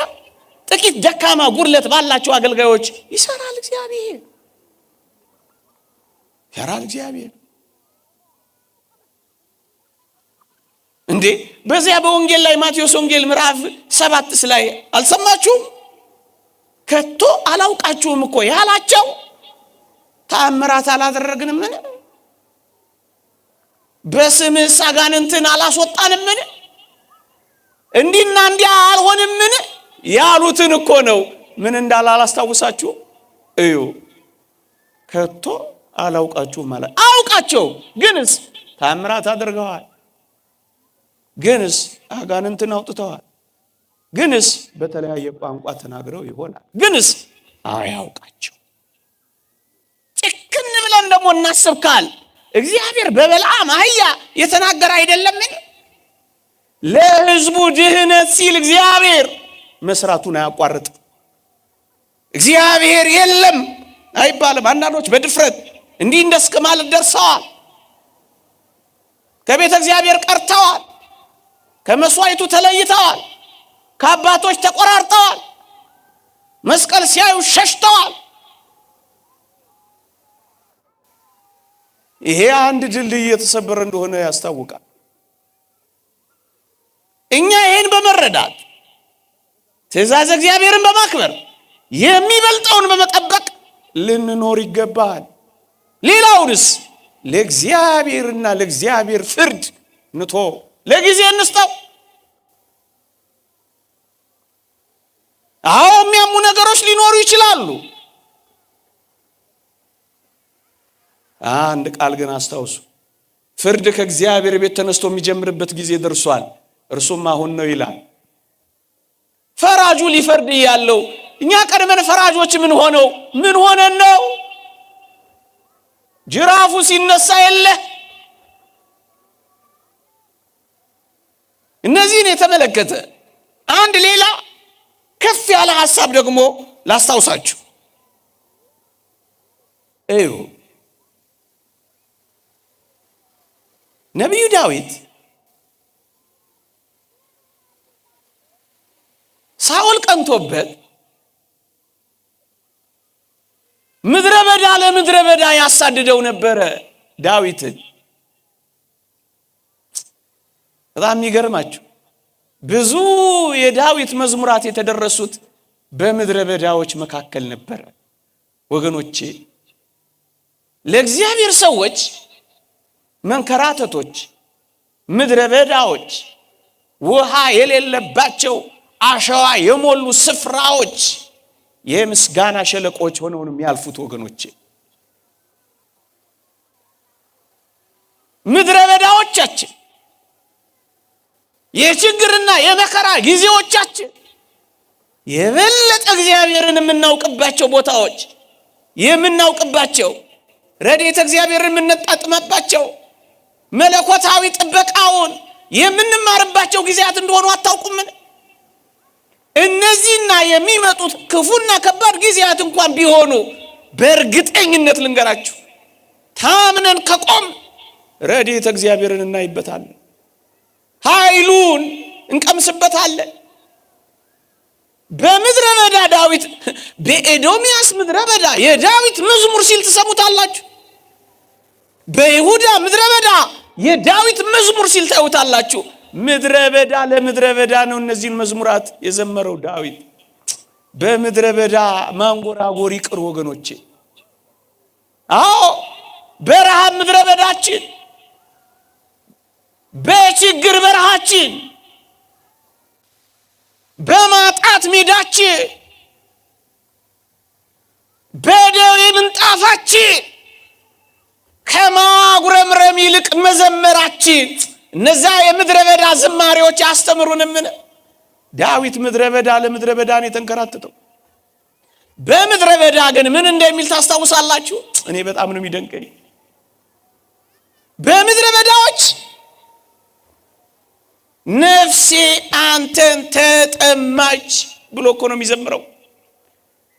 ጥቂት ደካማ ጉድለት ባላቸው አገልጋዮች ይሰራል እግዚአብሔር። እግዚአብሔር እንዴ በዚያ በወንጌል ላይ ማቴዎስ ወንጌል ምዕራፍ 7 ላይ አልሰማችሁም? ከቶ አላውቃችሁም እኮ ያላቸው ተአምራት አላደረግንምን? በስምህ አጋንንትን አላስወጣንምን? እንዲና እንዲያ አልሆንምን ያሉትን እኮ ነው። ምን እንዳለ አላስታውሳችሁ? እዩ ከቶ አላውቃችሁም ማለት አውቃቸው፣ ግንስ ተአምራት አድርገዋል፣ ግንስ አጋንንትን አውጥተዋል፣ ግንስ በተለያየ ቋንቋ ተናግረው ይሆናል፣ ግንስ አያውቃቸው። ጭክን ብለን ደግሞ እናስብካል እግዚአብሔር በበልዓም አህያ የተናገረ አይደለምን? ለሕዝቡ ድህነት ሲል እግዚአብሔር መስራቱን አያቋርጥም። እግዚአብሔር የለም አይባልም። አንዳንዶች በድፍረት እንዲህ እንደስከ ማለት ደርሰዋል። ከቤተ እግዚአብሔር ቀርተዋል። ከመስዋዕቱ ተለይተዋል። ከአባቶች ተቆራርጠዋል። መስቀል ሲያዩ ሸሽተዋል። ይሄ አንድ ድልድይ የተሰበረ እንደሆነ ያስታውቃል። እኛ ይሄን በመረዳት ትእዛዝ እግዚአብሔርን በማክበር የሚበልጠውን በመጠበቅ ልንኖር ይገባል። ሌላውንስ ለእግዚአብሔርና ለእግዚአብሔር ፍርድ ንቶ ለጊዜ እንስጠው። አዎ የሚያሙ ነገሮች ሊኖሩ ይችላሉ። አንድ ቃል ግን አስታውሱ፣ ፍርድ ከእግዚአብሔር ቤት ተነስቶ የሚጀምርበት ጊዜ ደርሷል፣ እርሱም አሁን ነው ይላል። ፈራጁ ሊፈርድ ያለው እኛ ቀድመን ፈራጆች ምን ሆነን ነው? ጅራፉ ሲነሳ የለ። እነዚህን የተመለከተ አንድ ሌላ ከፍ ያለ ሐሳብ ደግሞ ላስታውሳችሁ። እዩ፣ ነቢዩ ዳዊት ሳኦል ቀንቶበት ምድረ በዳ ለምድረ በዳ ያሳድደው ነበረ ዳዊትን። በጣም የሚገርማችሁ ብዙ የዳዊት መዝሙራት የተደረሱት በምድረ በዳዎች መካከል ነበረ። ወገኖቼ ለእግዚአብሔር ሰዎች መንከራተቶች፣ ምድረ በዳዎች፣ ውሃ የሌለባቸው አሸዋ የሞሉ ስፍራዎች የምስጋና ሸለቆች ሆነው ነው የሚያልፉት። ወገኖቼ ምድረ በዳዎቻችን፣ የችግርና የመከራ ጊዜዎቻችን የበለጠ እግዚአብሔርን የምናውቅባቸው ቦታዎች፣ የምናውቅባቸው ረድኤተ እግዚአብሔርን የምንጣጥመባቸው፣ መለኮታዊ ጥበቃውን የምንማርባቸው ጊዜያት እንደሆኑ አታውቁምን? እነዚህና የሚመጡት ክፉና ከባድ ጊዜያት እንኳን ቢሆኑ በእርግጠኝነት ልንገራችሁ ታምነን ከቆም ረድኤተ እግዚአብሔርን እናይበታለን፣ ኃይሉን እንቀምስበታለን። በምድረ በዳ ዳዊት በኤዶምያስ ምድረ በዳ የዳዊት መዝሙር ሲል ትሰሙታላችሁ። በይሁዳ ምድረ በዳ የዳዊት መዝሙር ሲል ታዩታላችሁ። ምድረ በዳ ለምድረ በዳ ነው እነዚህን መዝሙራት የዘመረው ዳዊት። በምድረ በዳ ማንጎራጎር ይቅር ወገኖቼ። አዎ በረሃብ ምድረ በዳችን፣ በችግር በረሃችን፣ በማጣት ሜዳችን፣ በደዌ ምንጣፋችን ከማጉረምረም ይልቅ መዘመራችን እነዛ የምድረ በዳ ዝማሬዎች ያስተምሩንምን? ዳዊት ምድረ በዳ ለምድረ በዳ ነው የተንከራተተው። በምድረ በዳ ግን ምን እንደሚል ታስታውሳላችሁ? እኔ በጣም ነው የሚደንቀኝ። በምድረ በዳዎች ነፍሴ አንተን ተጠማች ብሎ እኮ ነው የሚዘምረው።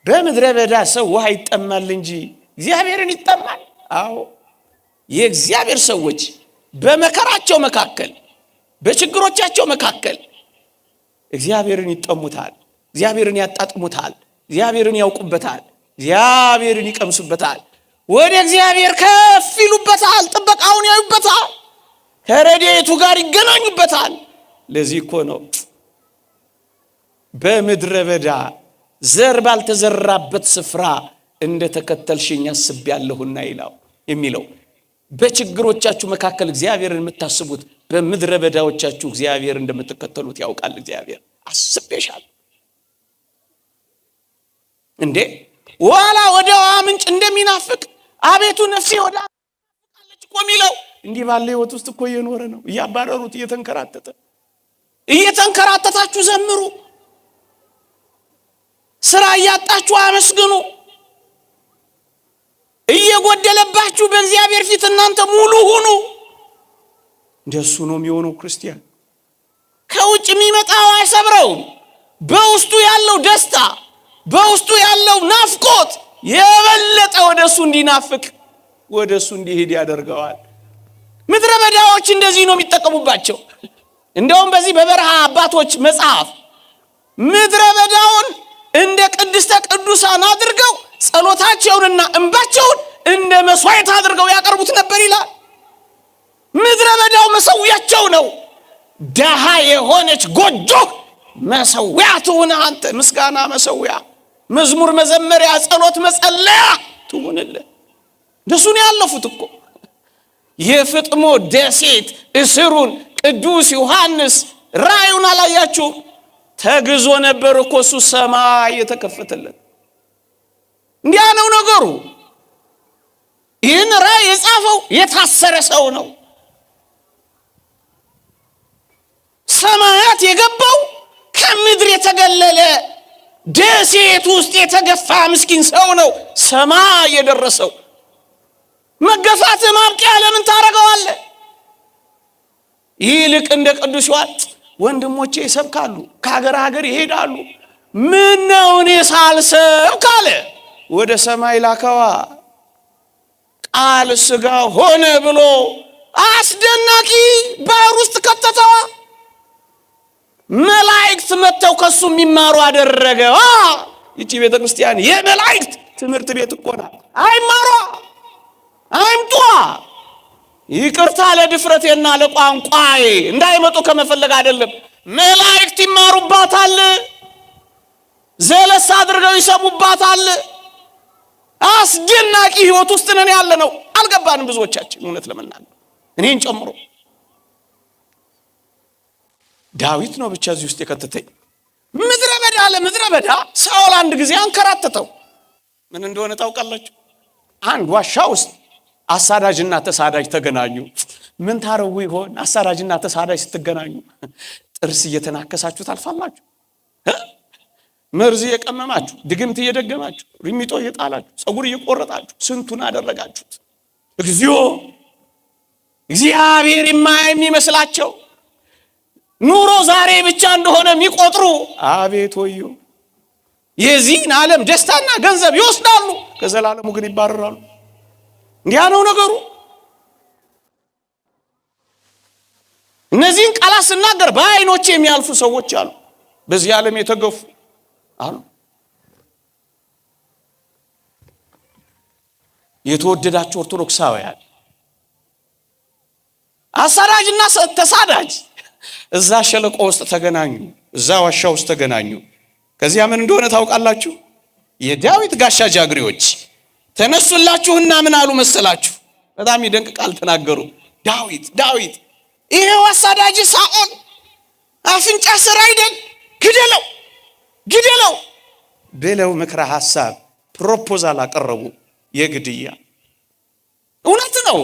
በምድረ በዳ ሰው ውሃ ይጠማል እንጂ እግዚአብሔርን ይጠማል? አዎ የእግዚአብሔር ሰዎች በመከራቸው መካከል፣ በችግሮቻቸው መካከል እግዚአብሔርን ይጠሙታል፣ እግዚአብሔርን ያጣጥሙታል፣ እግዚአብሔርን ያውቁበታል፣ እግዚአብሔርን ይቀምሱበታል፣ ወደ እግዚአብሔር ከፍ ይሉበታል፣ ጥበቃውን ያዩበታል፣ ከረድኤቱ ጋር ይገናኙበታል። ለዚህ እኮ ነው በምድረ በዳ ዘር ባልተዘራበት ስፍራ እንደተከተልሽኝ አስቤያለሁና ይላው የሚለው። በችግሮቻችሁ መካከል እግዚአብሔርን የምታስቡት በምድረ በዳዎቻችሁ እግዚአብሔር እንደምትከተሉት ያውቃል። እግዚአብሔር አስቤሻል እንዴ ዋላ ወደ ውሃ ምንጭ እንደሚናፍቅ አቤቱ ነፍሴ ወደ አለች እኮ የሚለው እንዲህ ባለ ህይወት ውስጥ እኮ እየኖረ ነው። እያባረሩት እየተንከራተታችሁ ዘምሩ። ስራ እያጣችሁ አመስግኑ። እየጎደለባችሁ በእግዚአብሔር ፊት እናንተ ሙሉ ሁኑ። እንደሱ ነው የሚሆነው ክርስቲያን። ከውጭ የሚመጣው አይሰብረውም። በውስጡ ያለው ደስታ፣ በውስጡ ያለው ናፍቆት የበለጠ ወደሱ እንዲናፍቅ ወደሱ እንዲሄድ ያደርገዋል። ምድረ በዳዎች እንደዚህ ነው የሚጠቀሙባቸው። እንደውም በዚህ በበረሃ አባቶች መጽሐፍ ምድረ በዳውን እንደ ቅድስተ ቅዱሳን አድርገው ጸሎታቸውንና እንባቸውን እንደ መስዋዕት አድርገው ያቀርቡት ነበር ይላል። ምድረ በዳው መሰዊያቸው ነው። ደሃ የሆነች ጎጆ መሰዊያ ትሁን አንተ። ምስጋና መሰዊያ፣ መዝሙር መዘመሪያ፣ ጸሎት መጸለያ ትሁንልህ። እንደሱ ነው ያለፉት እኮ። የፍጥሞ ደሴት እስሩን ቅዱስ ዮሐንስ ራእዩን አላያችሁ? ተግዞ ነበር እኮ እሱ ሰማይ የተከፈተለት። እንዲያ ነው ነገሩ። ይህን ራእይ የጻፈው የታሰረ ሰው ነው። ሰማያት የገባው ከምድር የተገለለ ደሴት ውስጥ የተገፋ ምስኪን ሰው ነው ሰማይ የደረሰው። መገፋት ማብቂያ ለምን ታረገዋለህ? ይልቅ እንደ ቅዱስ ዮሐንስ ወንድሞቼ ይሰብካሉ፣ ከሀገር ሀገር ይሄዳሉ። ምን ነው እኔ ሳልሰብክ አለ። ወደ ሰማይ ላከዋ። ቃል ሥጋ ሆነ ብሎ አስደናቂ ባህር ውስጥ ከተተዋ። መላእክት መጥተው ከሱ የሚማሩ አደረገዋ። ይቺ ቤተ ክርስቲያን የመላእክት ትምህርት ቤት እኮ ናት። አይማሯ፣ አይምጧ። ይቅርታ ለድፍረቴና ለቋንቋዬ እንዳይመጡ ከመፈለግ አይደለም። መላእክት ይማሩባታል፣ ዘለስ አድርገው ይሰሙባታል። አስደናቂ ህይወት ውስጥ ነን ያለ ነው። አልገባንም ብዙዎቻችን፣ እውነት ለመናገር እኔን ጨምሮ። ዳዊት ነው ብቻ እዚህ ውስጥ የከተተኝ። ምድረ በዳ ለምድረ በዳ ሳኦል አንድ ጊዜ አንከራተተው። ምን እንደሆነ ታውቃላችሁ? አንድ ዋሻ ውስጥ አሳዳጅና ተሳዳጅ ተገናኙ። ምን ታረው ይሆን? አሳዳጅና ተሳዳጅ ስትገናኙ ጥርስ እየተናከሳችሁ ታልፋላችሁ። መርዝ እየቀመማችሁ፣ ድግምት እየደገማችሁ፣ ሪሚጦ እየጣላችሁ፣ ጸጉር እየቆረጣችሁ ስንቱን አደረጋችሁት። እግዚኦ! እግዚአብሔር የማይመስላቸው ኑሮ ዛሬ ብቻ እንደሆነ የሚቆጥሩ አቤት ወዮ! የዚህን ዓለም ደስታና ገንዘብ ይወስዳሉ፣ ከዘላለሙ ግን ይባረራሉ። እንዲያ ነው ነገሩ። እነዚህን ቃላት ስናገር በዓይኖቼ የሚያልፉ ሰዎች አሉ፣ በዚህ ዓለም የተገፉ አሉ። የተወደዳችሁ ኦርቶዶክሳውያን፣ አሳዳጅና ተሳዳጅ እዛ ሸለቆ ውስጥ ተገናኙ፣ እዛ ዋሻ ውስጥ ተገናኙ። ከዚያ ምን እንደሆነ ታውቃላችሁ? የዳዊት ጋሻ ጃግሬዎች ተነሱላችሁና ምን አሉ መሰላችሁ? በጣም ይደንቅ ቃል ተናገሩ። ዳዊት ይሄው አሳዳጅ ሳኦል አፍንጫ ስር አይደል? ግደለው ብለው ምክረ ሐሳብ ፕሮፖዛል አቀረቡ። የግድያ እውነት ነው።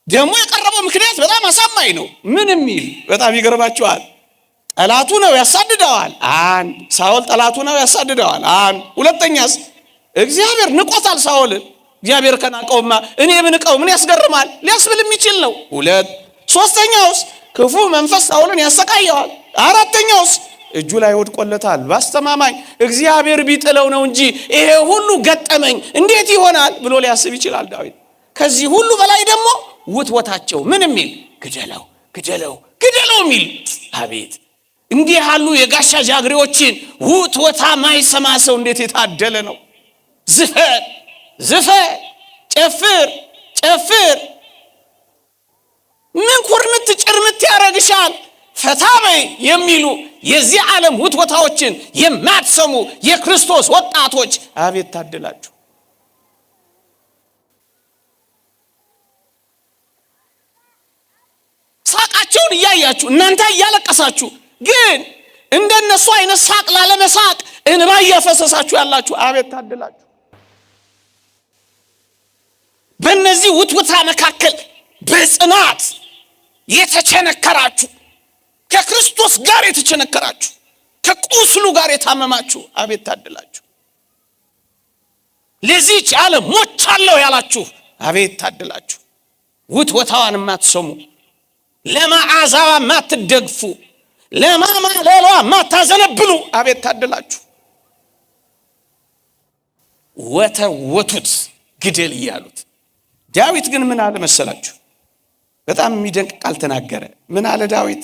ደግሞ የቀረበው ምክንያት በጣም አሳማኝ ነው። ምን የሚል በጣም ይገርማችኋል። ጠላቱ ነው ያሳድደዋል። አንድ ሳኦል ጠላቱ ነው ያሳድደዋል። አንድ ሁለተኛስ እግዚአብሔር ንቆታል ሳኦልን። እግዚአብሔር ከናቀውማ እኔ ብንቀው ምን ያስገርማል ሊያስብል የሚችል ነው። ሁለት ሶስተኛውስ ክፉ መንፈስ ሳኦልን ያሰቃየዋል። አራተኛውስ እጁ ላይ ወድቆለታል ባስተማማኝ እግዚአብሔር ቢጥለው ነው እንጂ ይሄ ሁሉ ገጠመኝ እንዴት ይሆናል ብሎ ሊያስብ ይችላል ዳዊት። ከዚህ ሁሉ በላይ ደግሞ ውትወታቸው ምን የሚል ግደለው የሚል አቤት! እንዲህ ያሉ የጋሻ ጃግሬዎችን ውትወታ ማይሰማ ሰው እንዴት የታደለ ነው። ዝፈን፣ ጨፍር፣ ምን ኩርምት ጭርምት ያረግሻል ፈታ በይ የሚሉ የዚህ ዓለም ውትወታዎችን የማትሰሙ የክርስቶስ ወጣቶች አቤት ታደላችሁ። ሳቃቸውን እያያችሁ እናንተ እያለቀሳችሁ ግን እንደነሱ አይነት ሳቅ ላለመሳቅ እንባ እያፈሰሳችሁ ያላችሁ አቤት ታደላችሁ። በእነዚህ ውትወታ መካከል በጽናት የተቸነከራችሁ፣ ከክርስቶስ ጋር የተቸነከራችሁ፣ ከቁስሉ ጋር የታመማችሁ አቤት ታደላችሁ። ለዚህች ዓለም ሞቻለሁ ያላችሁ አቤት ታድላችሁ። ውትወታዋን የማትሰሙ ለመዓዛዋ የማትደግፉ ለማማለሏ የማታዘነብሉ አቤት ታድላችሁ። ወተወቱት ግደል እያሉት። ዳዊት ግን ምን አለ መሰላችሁ? በጣም የሚደንቅ ቃል ተናገረ። ምን አለ ዳዊት?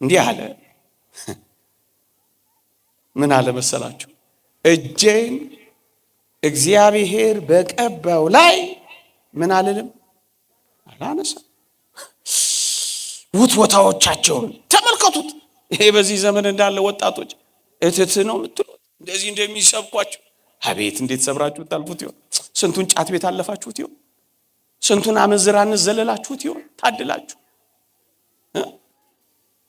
እንዲህ አለ። ምን አለ መሰላችሁ? እጄን እግዚአብሔር በቀባው ላይ ምን አልልም አላነሳም። ውትወታዎቻቸውን ተመልከቱት። ይሄ በዚህ ዘመን እንዳለ ወጣቶች እትት ነው የምትሉት እንደዚህ እንደሚሰብኳቸው አቤት እንዴት ሰብራችሁ ታልፉት ይሆን? ስንቱን ጫት ቤት አለፋችሁት ይሆን? ስንቱን አመዝራን ዘለላችሁት ይሆን? ታድላችሁ።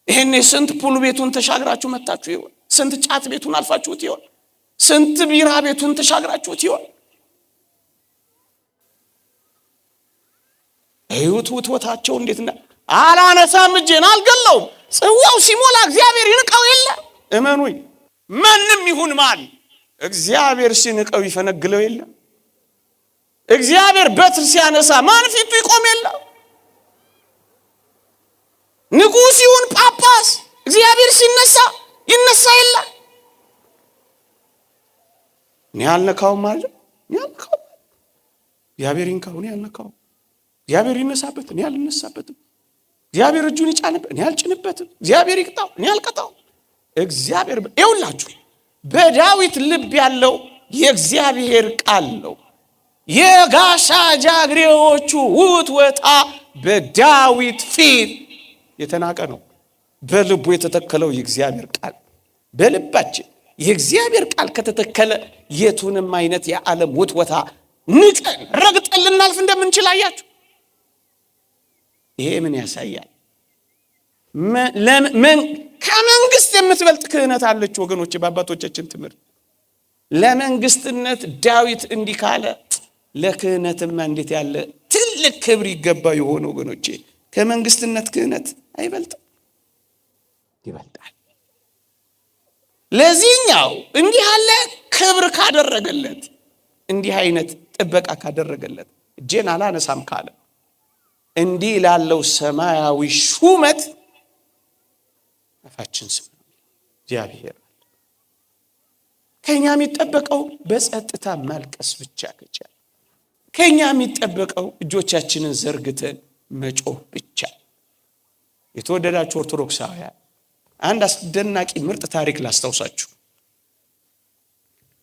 ይሄኔ ስንት ፑል ቤቱን ተሻግራችሁ መጣችሁ ይሆን? ስንት ጫት ቤቱን አልፋችሁት ይሆን? ስንት ቢራ ቤቱን ተሻግራችሁት ይሆን? እዩት ውትወታቸው እንዴትና አላነሳም እጄን አልገለውም። ጽዋው ሲሞላ እግዚአብሔር ይንቀው የለ? እመኑኝ ማንም ይሁን ማን እግዚአብሔር ሲንቀው ይፈነግለው የለ? እግዚአብሔር በትር ሲያነሳ ማን ፊቱ ይቆም የለ? ንጉሥ ይሁን ጳጳስ እግዚአብሔር ሲነሳ ይነሳ የለ? እኔ አልነካውም አለ። እኔ አልነካውም። እግዚአብሔር ይንካው፣ እኔ አልነካውም። እግዚአብሔር ይነሳበት፣ እኔ አልነሳበትም። እግዚአብሔር እጁን ይጫንበት፣ እኔ አልጭንበትም። እግዚአብሔር ይቅጣው፣ እኔ አልቀጣው። እግዚአብሔር ይውላችሁ በዳዊት ልብ ያለው የእግዚአብሔር ቃል ነው። የጋሻ ጃግሬዎቹ ውትወታ በዳዊት ፊት የተናቀ ነው። በልቡ የተተከለው የእግዚአብሔር ቃል በልባችን የእግዚአብሔር ቃል ከተተከለ የቱንም አይነት የዓለም ውትወታ ንቀን ረግጠን ልናልፍ እንደምንችል አያችሁ። ይሄ ምን ያሳያል? ከመንግስት የምትበልጥ ክህነት አለች ወገኖች። በአባቶቻችን ትምህርት ለመንግስትነት ዳዊት እንዲህ ካለ ለክህነትማ እንዴት ያለ ትልቅ ክብር ይገባ የሆነ ወገኖቼ። ከመንግስትነት ክህነት አይበልጥም? ይበልጣል። ለዚህኛው እንዲህ ያለ ክብር ካደረገለት፣ እንዲህ አይነት ጥበቃ ካደረገለት፣ እጄን አላነሳም ካለ እንዲህ ላለው ሰማያዊ ሹመት አፋችን ስም እግዚአብሔር ከኛ የሚጠበቀው በጸጥታ ማልቀስ ብቻ ከቻለ፣ ከኛ የሚጠበቀው እጆቻችንን ዘርግተን መጮህ ብቻ። የተወደዳችሁ ኦርቶዶክሳውያን አንድ አስደናቂ ምርጥ ታሪክ ላስታውሳችሁ።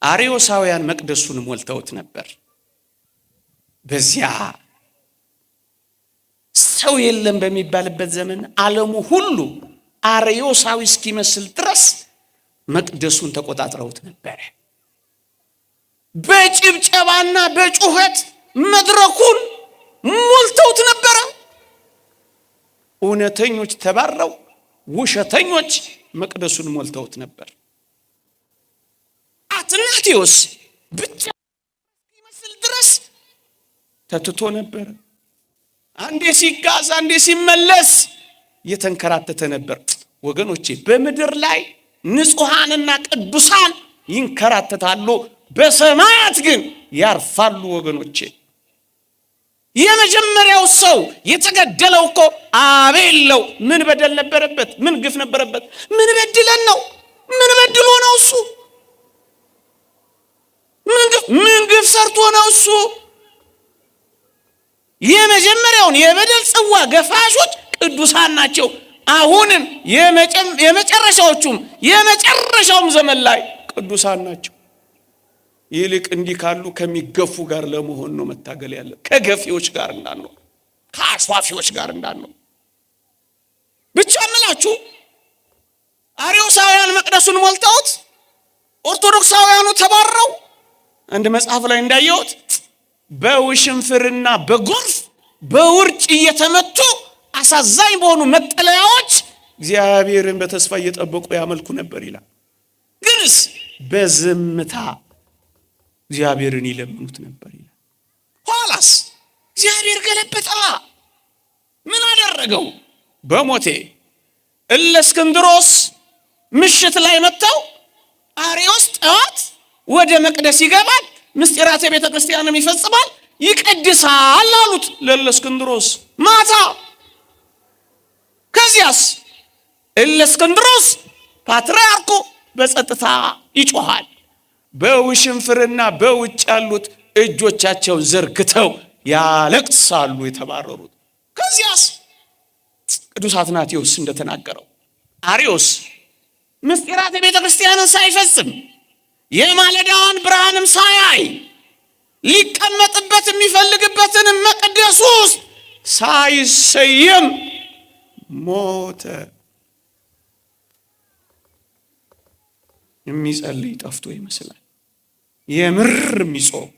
አርዮሳውያን መቅደሱን ሞልተውት ነበር። በዚያ ሰው የለም በሚባልበት ዘመን ዓለሙ ሁሉ አርዮሳዊ እስኪመስል ድረስ መቅደሱን ተቆጣጥረውት ነበር። በጭብጨባና በጩኸት መድረኩን ሞልተውት ነበር። እውነተኞች ተባረው ውሸተኞች መቅደሱን ሞልተውት ነበር። አትናቴዎስ ብቻ እስኪመስል ድረስ ተትቶ ነበር። አንዴ ሲጋዝ አንዴ ሲመለስ የተንከራተተ ነበር። ወገኖቼ በምድር ላይ ንጹሃንና ቅዱሳን ይንከራተታሉ፣ በሰማያት ግን ያርፋሉ። ወገኖቼ የመጀመሪያው ሰው የተገደለው እኮ አቤል ነው። ምን በደል ነበረበት? ምን ግፍ ነበረበት? ምን በድለን ነው? ምን በድሎ ነው እሱ? ምን ግፍ ሰርቶ ነው እሱ? የመጀመሪያውን የበደል ጽዋ ገፋሾች ቅዱሳን ናቸው። አሁንም የመጨረሻውም ዘመን ላይ ቅዱሳን ናቸው። ይልቅ እንዲህ ካሉ ከሚገፉ ጋር ለመሆን ነው መታገል ያለ። ከገፊዎች ጋር እንዳንሆን፣ ከአስዋፊዎች ጋር እንዳንሆን ብቻ እምላችሁ። አርዮሳውያን መቅደሱን ሞልተውት ኦርቶዶክሳውያኑ ተባረው አንድ መጽሐፍ ላይ እንዳየሁት በውሽንፍርና በጎርፍ በውርጭ እየተመቱ አሳዛኝ በሆኑ መጠለያዎች እግዚአብሔርን በተስፋ እየጠበቁ ያመልኩ ነበር ይላል። ግንስ በዝምታ እግዚአብሔርን ይለምኑት ነበር ይላል። ኋላስ እግዚአብሔር ገለበጠ። ምን አደረገው? በሞቴ እለእስክንድሮስ ምሽት ላይ መጣው። አርዮስ ጠዋት ወደ መቅደስ ይገባል። ምስጢራተ ቤተ ክርስቲያንም ይፈጽማል ይቀድሳል አሉት ለእስክንድሮስ ማታ። ከዚያስ እለእስክንድሮስ ፓትርያርኩ በጸጥታ ይጮሃል። በውሽንፍርና በውጭ ያሉት እጆቻቸውን ዘርግተው ያለቅሳሉ የተባረሩት። ከዚያስ ቅዱስ አትናቴዎስ እንደተናገረው አርዮስ ምስጢራተ ቤተ ክርስቲያንን ሳይፈጽም የማለዳዋን ብርሃንም ሳያይ ሊቀመጥበት የሚፈልግበትን መቅደስ ውስጥ ሳይሰየም ሞተ። የሚጸልይ ጠፍቶ ይመስላል። የምር የሚጾም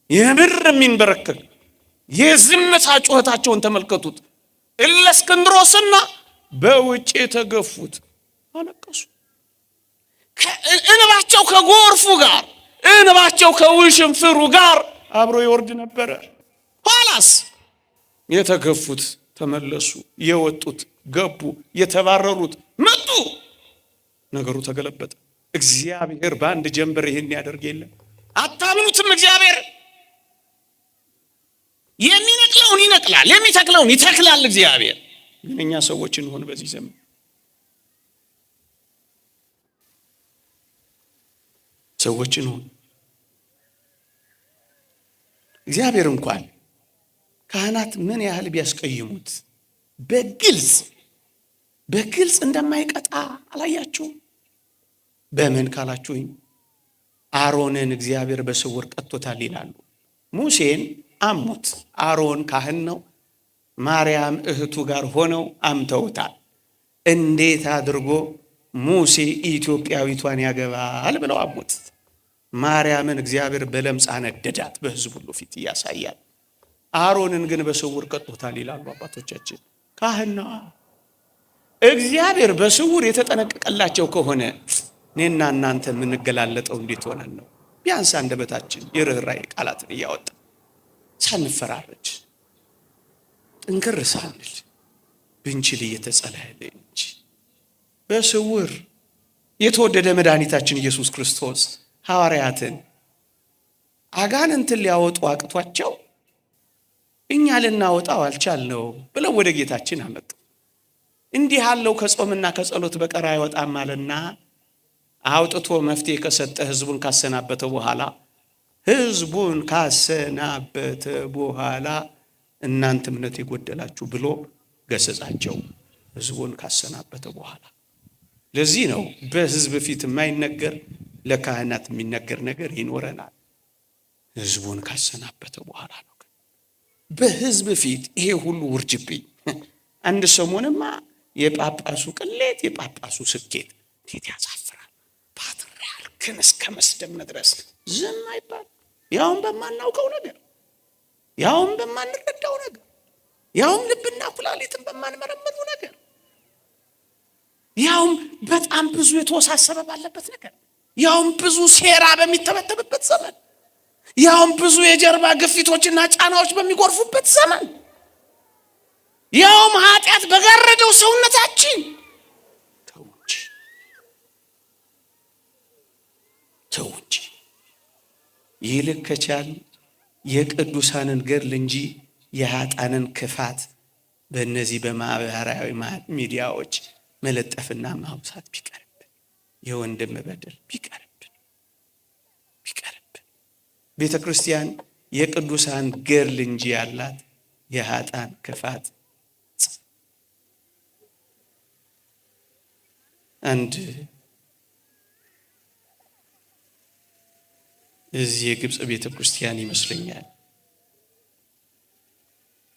የምር የሚንበረከክ የዝምታ ጩኸታቸውን ተመልከቱት። እለእስክንድሮስና በውጭ የተገፉት አለቀሱ። እንባቸው ከጎርፉ ጋር እንባቸው ከውሽንፍሩ ጋር አብሮ ይወርድ ነበረ። ኋላስ የተገፉት ተመለሱ፣ የወጡት ገቡ፣ የተባረሩት መጡ። ነገሩ ተገለበጠ። እግዚአብሔር በአንድ ጀንበር ይህን ያደርግ የለም። አታምኑትም? እግዚአብሔር የሚነቅለውን ይነቅላል፣ የሚተክለውን ይተክላል። እግዚአብሔር ግን እኛ ሰዎች እንሆን በዚህ ዘመን ሰዎች እንሆን። እግዚአብሔር እንኳን ካህናት ምን ያህል ቢያስቀይሙት በግልጽ እንደማይቀጣ አላያችሁም? በምን ካላችሁኝ አሮንን እግዚአብሔር በስውር ቀጥቶታል ይላሉ። ሙሴን አሙት። አሮን ካህን ነው። ማርያም እህቱ ጋር ሆነው አምተውታል። እንዴት አድርጎ ሙሴ ኢትዮጵያዊቷን ያገባል ብለው አሙት። ማርያምን እግዚአብሔር በለምጽ አነደዳት በሕዝብ ሁሉ ፊት እያሳያል። አሮንን ግን በስውር ቀጥቶታል ይላሉ አባቶቻችን። ካህን ነው። እግዚአብሔር በስውር የተጠነቀቀላቸው ከሆነ እኔና እናንተ የምንገላለጠው እንዴት ሆነን ነው? ቢያንስ አንደበታችን የርኅራኄ ቃላትን እያወጣ ሳንፈራረጅ ጥንክር ሳንል ብንችል እየተጸለየ እንጂ በስውር የተወደደ መድኃኒታችን ኢየሱስ ክርስቶስ ሐዋርያትን አጋንንትን ሊያወጡ አቅቷቸው እኛ ልናወጣው አልቻልነው ብለው ወደ ጌታችን አመጡ። እንዲህ ያለው ከጾምና ከጸሎት በቀር አይወጣም አለና አውጥቶ መፍትሄ ከሰጠ ሕዝቡን ካሰናበተ በኋላ እናንተ እምነት የጎደላችሁ ብሎ ገሰጻቸው። ሕዝቡን ካሰናበተ በኋላ ለዚህ ነው በሕዝብ ፊት የማይነገር ለካህናት የሚነገር ነገር ይኖረናል። ሕዝቡን ካሰናበተ በኋላ ነው። በሕዝብ ፊት ይሄ ሁሉ ውርጅብኝ። አንድ ሰሞንማ የጳጳሱ ቅሌት፣ የጳጳሱ ስኬት እንዴት ያሳፍራል! ፓትርያርክን እስከ መስደብ መድረስ ዝም አይባል። ያውም በማናውቀው ነገር፣ ያውም በማንረዳው ነገር፣ ያውም ልብና ኩላሊትን በማንመረምረው ነገር፣ ያውም በጣም ብዙ የተወሳሰበ ባለበት ነገር፣ ያውም ብዙ ሴራ በሚተበተብበት ዘመን፣ ያውም ብዙ የጀርባ ግፊቶችና ጫናዎች በሚጎርፉበት ዘመን፣ ያውም ኃጢአት በጋረደው ሰውነታችን ተው እንጂ ይልቅ ከቻል የቅዱሳንን ገድል እንጂ የኃጥአንን ክፋት በእነዚህ በማህበራዊ ሚዲያዎች መለጠፍና ማውሳት ቢቀርብን፣ የወንድም በደል ቢቀርብን። ቤተ ክርስቲያን የቅዱሳን ገድል እንጂ ያላት የኃጥአን ክፋት። አንድ እዚህ የግብፅ ቤተ ክርስቲያን ይመስለኛል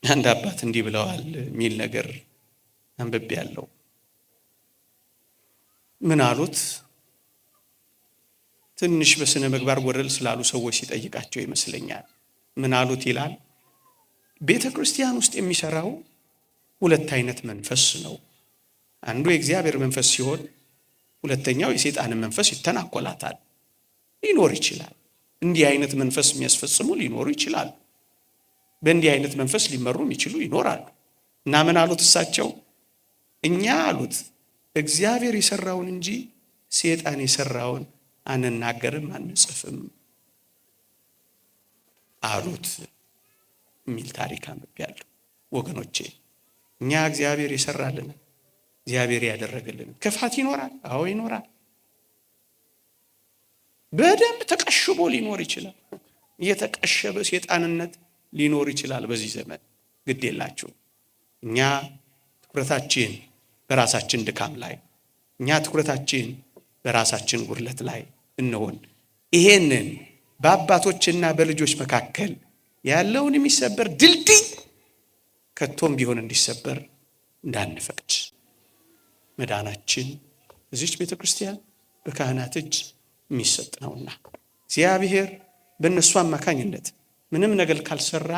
አንድ አባት እንዲህ ብለዋል የሚል ነገር አንብቤ ያለው። ምን አሉት? ትንሽ በስነ ምግባር ጎደል ስላሉ ሰዎች ሲጠይቃቸው ይመስለኛል። ምን አሉት ይላል፣ ቤተ ክርስቲያን ውስጥ የሚሰራው ሁለት አይነት መንፈስ ነው። አንዱ የእግዚአብሔር መንፈስ ሲሆን ሁለተኛው የሰይጣንን መንፈስ ይተናኮላታል። ሊኖር ይችላል። እንዲህ አይነት መንፈስ የሚያስፈጽሙ ሊኖሩ ይችላሉ። በእንዲህ አይነት መንፈስ ሊመሩ የሚችሉ ይኖራሉ። እና ምን አሉት እሳቸው? እኛ አሉት እግዚአብሔር የሰራውን እንጂ ሰይጣን የሰራውን አንናገርም፣ አንጽፍም። አሉት የሚል ታሪክ አንብቤያለሁ። ወገኖቼ እኛ እግዚአብሔር የሰራልን እግዚአብሔር ያደረገልን ክፋት ይኖራል። አዎ ይኖራል። በደንብ ተቀሽቦ ሊኖር ይችላል። የተቀሸበ ሰይጣንነት ሊኖር ይችላል በዚህ ዘመን። ግድ የላችሁ እኛ ትኩረታችን በራሳችን ድካም ላይ፣ እኛ ትኩረታችን በራሳችን ጉድለት ላይ እንሆን። ይሄንን በአባቶችና በልጆች መካከል ያለውን የሚሰበር ድልድይ ከቶም ቢሆን እንዲሰበር እንዳንፈቅድ። መዳናችን እዚች ቤተ ክርስቲያን በካህናት እጅ የሚሰጥ ነውና እግዚአብሔር በእነሱ አማካኝነት ምንም ነገር ካልሰራ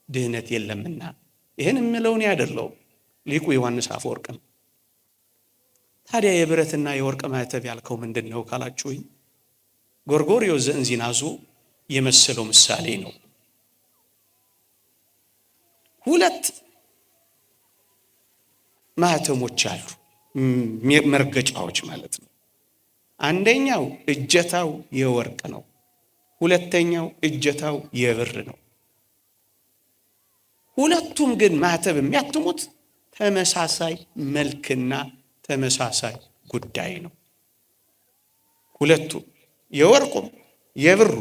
ድህነት የለምና። ይህን የምለውን ያደለው ሊቁ ዮሐንስ አፈወርቅ ነው። ታዲያ የብረትና የወርቅ ማዕተብ ያልከው ምንድን ነው ካላችሁኝ፣ ጎርጎርዮስ ዘእንዚናዙ የመሰለው ምሳሌ ነው። ሁለት ማህተሞች አሉ፣ መርገጫዎች ማለት ነው። አንደኛው እጀታው የወርቅ ነው፣ ሁለተኛው እጀታው የብር ነው። ሁለቱም ግን ማህተብ የሚያትሙት ተመሳሳይ መልክና ተመሳሳይ ጉዳይ ነው። ሁለቱም የወርቁም የብሩ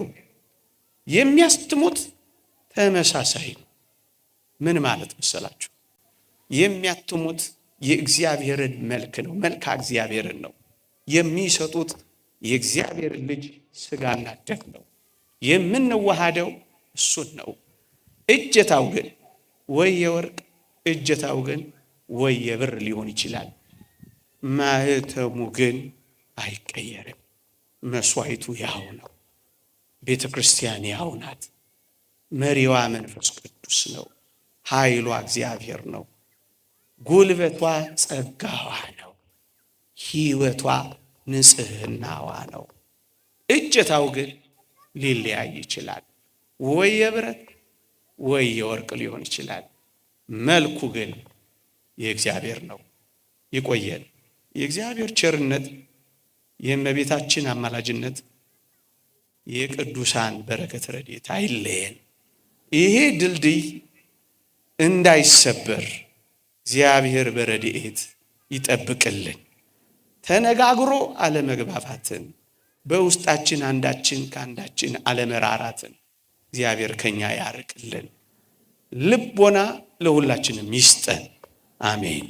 የሚያስትሙት ተመሳሳይ ነው። ምን ማለት መሰላችሁ? የሚያትሙት የእግዚአብሔርን መልክ ነው፣ መልካ እግዚአብሔርን ነው። የሚሰጡት የእግዚአብሔር ልጅ ስጋና ደም ነው። የምንዋሃደው እሱን ነው። እጀታው ግን ወይ የወርቅ እጀታው ግን ወይ የብር ሊሆን ይችላል። ማህተሙ ግን አይቀየርም። መስዋዕቱ ያው ነው። ቤተ ክርስቲያን ያው ናት። መሪዋ መንፈስ ቅዱስ ነው። ኃይሏ እግዚአብሔር ነው። ጉልበቷ ጸጋዋ ነው። ሕይወቷ ንጽህናዋ ነው። እጀታው ግን ሊለያይ ይችላል። ወይ የብረት ወይ የወርቅ ሊሆን ይችላል። መልኩ ግን የእግዚአብሔር ነው። ይቆየን። የእግዚአብሔር ቸርነት፣ የእመቤታችን አማላጅነት፣ የቅዱሳን በረከት ረድኤት አይለየን። ይሄ ድልድይ እንዳይሰበር እግዚአብሔር በረድኤት ይጠብቅልን። ተነጋግሮ አለመግባባትን፣ በውስጣችን አንዳችን ከአንዳችን አለመራራትን እግዚአብሔር ከኛ ያርቅልን። ልቦና ለሁላችንም ይስጠን። አሜን።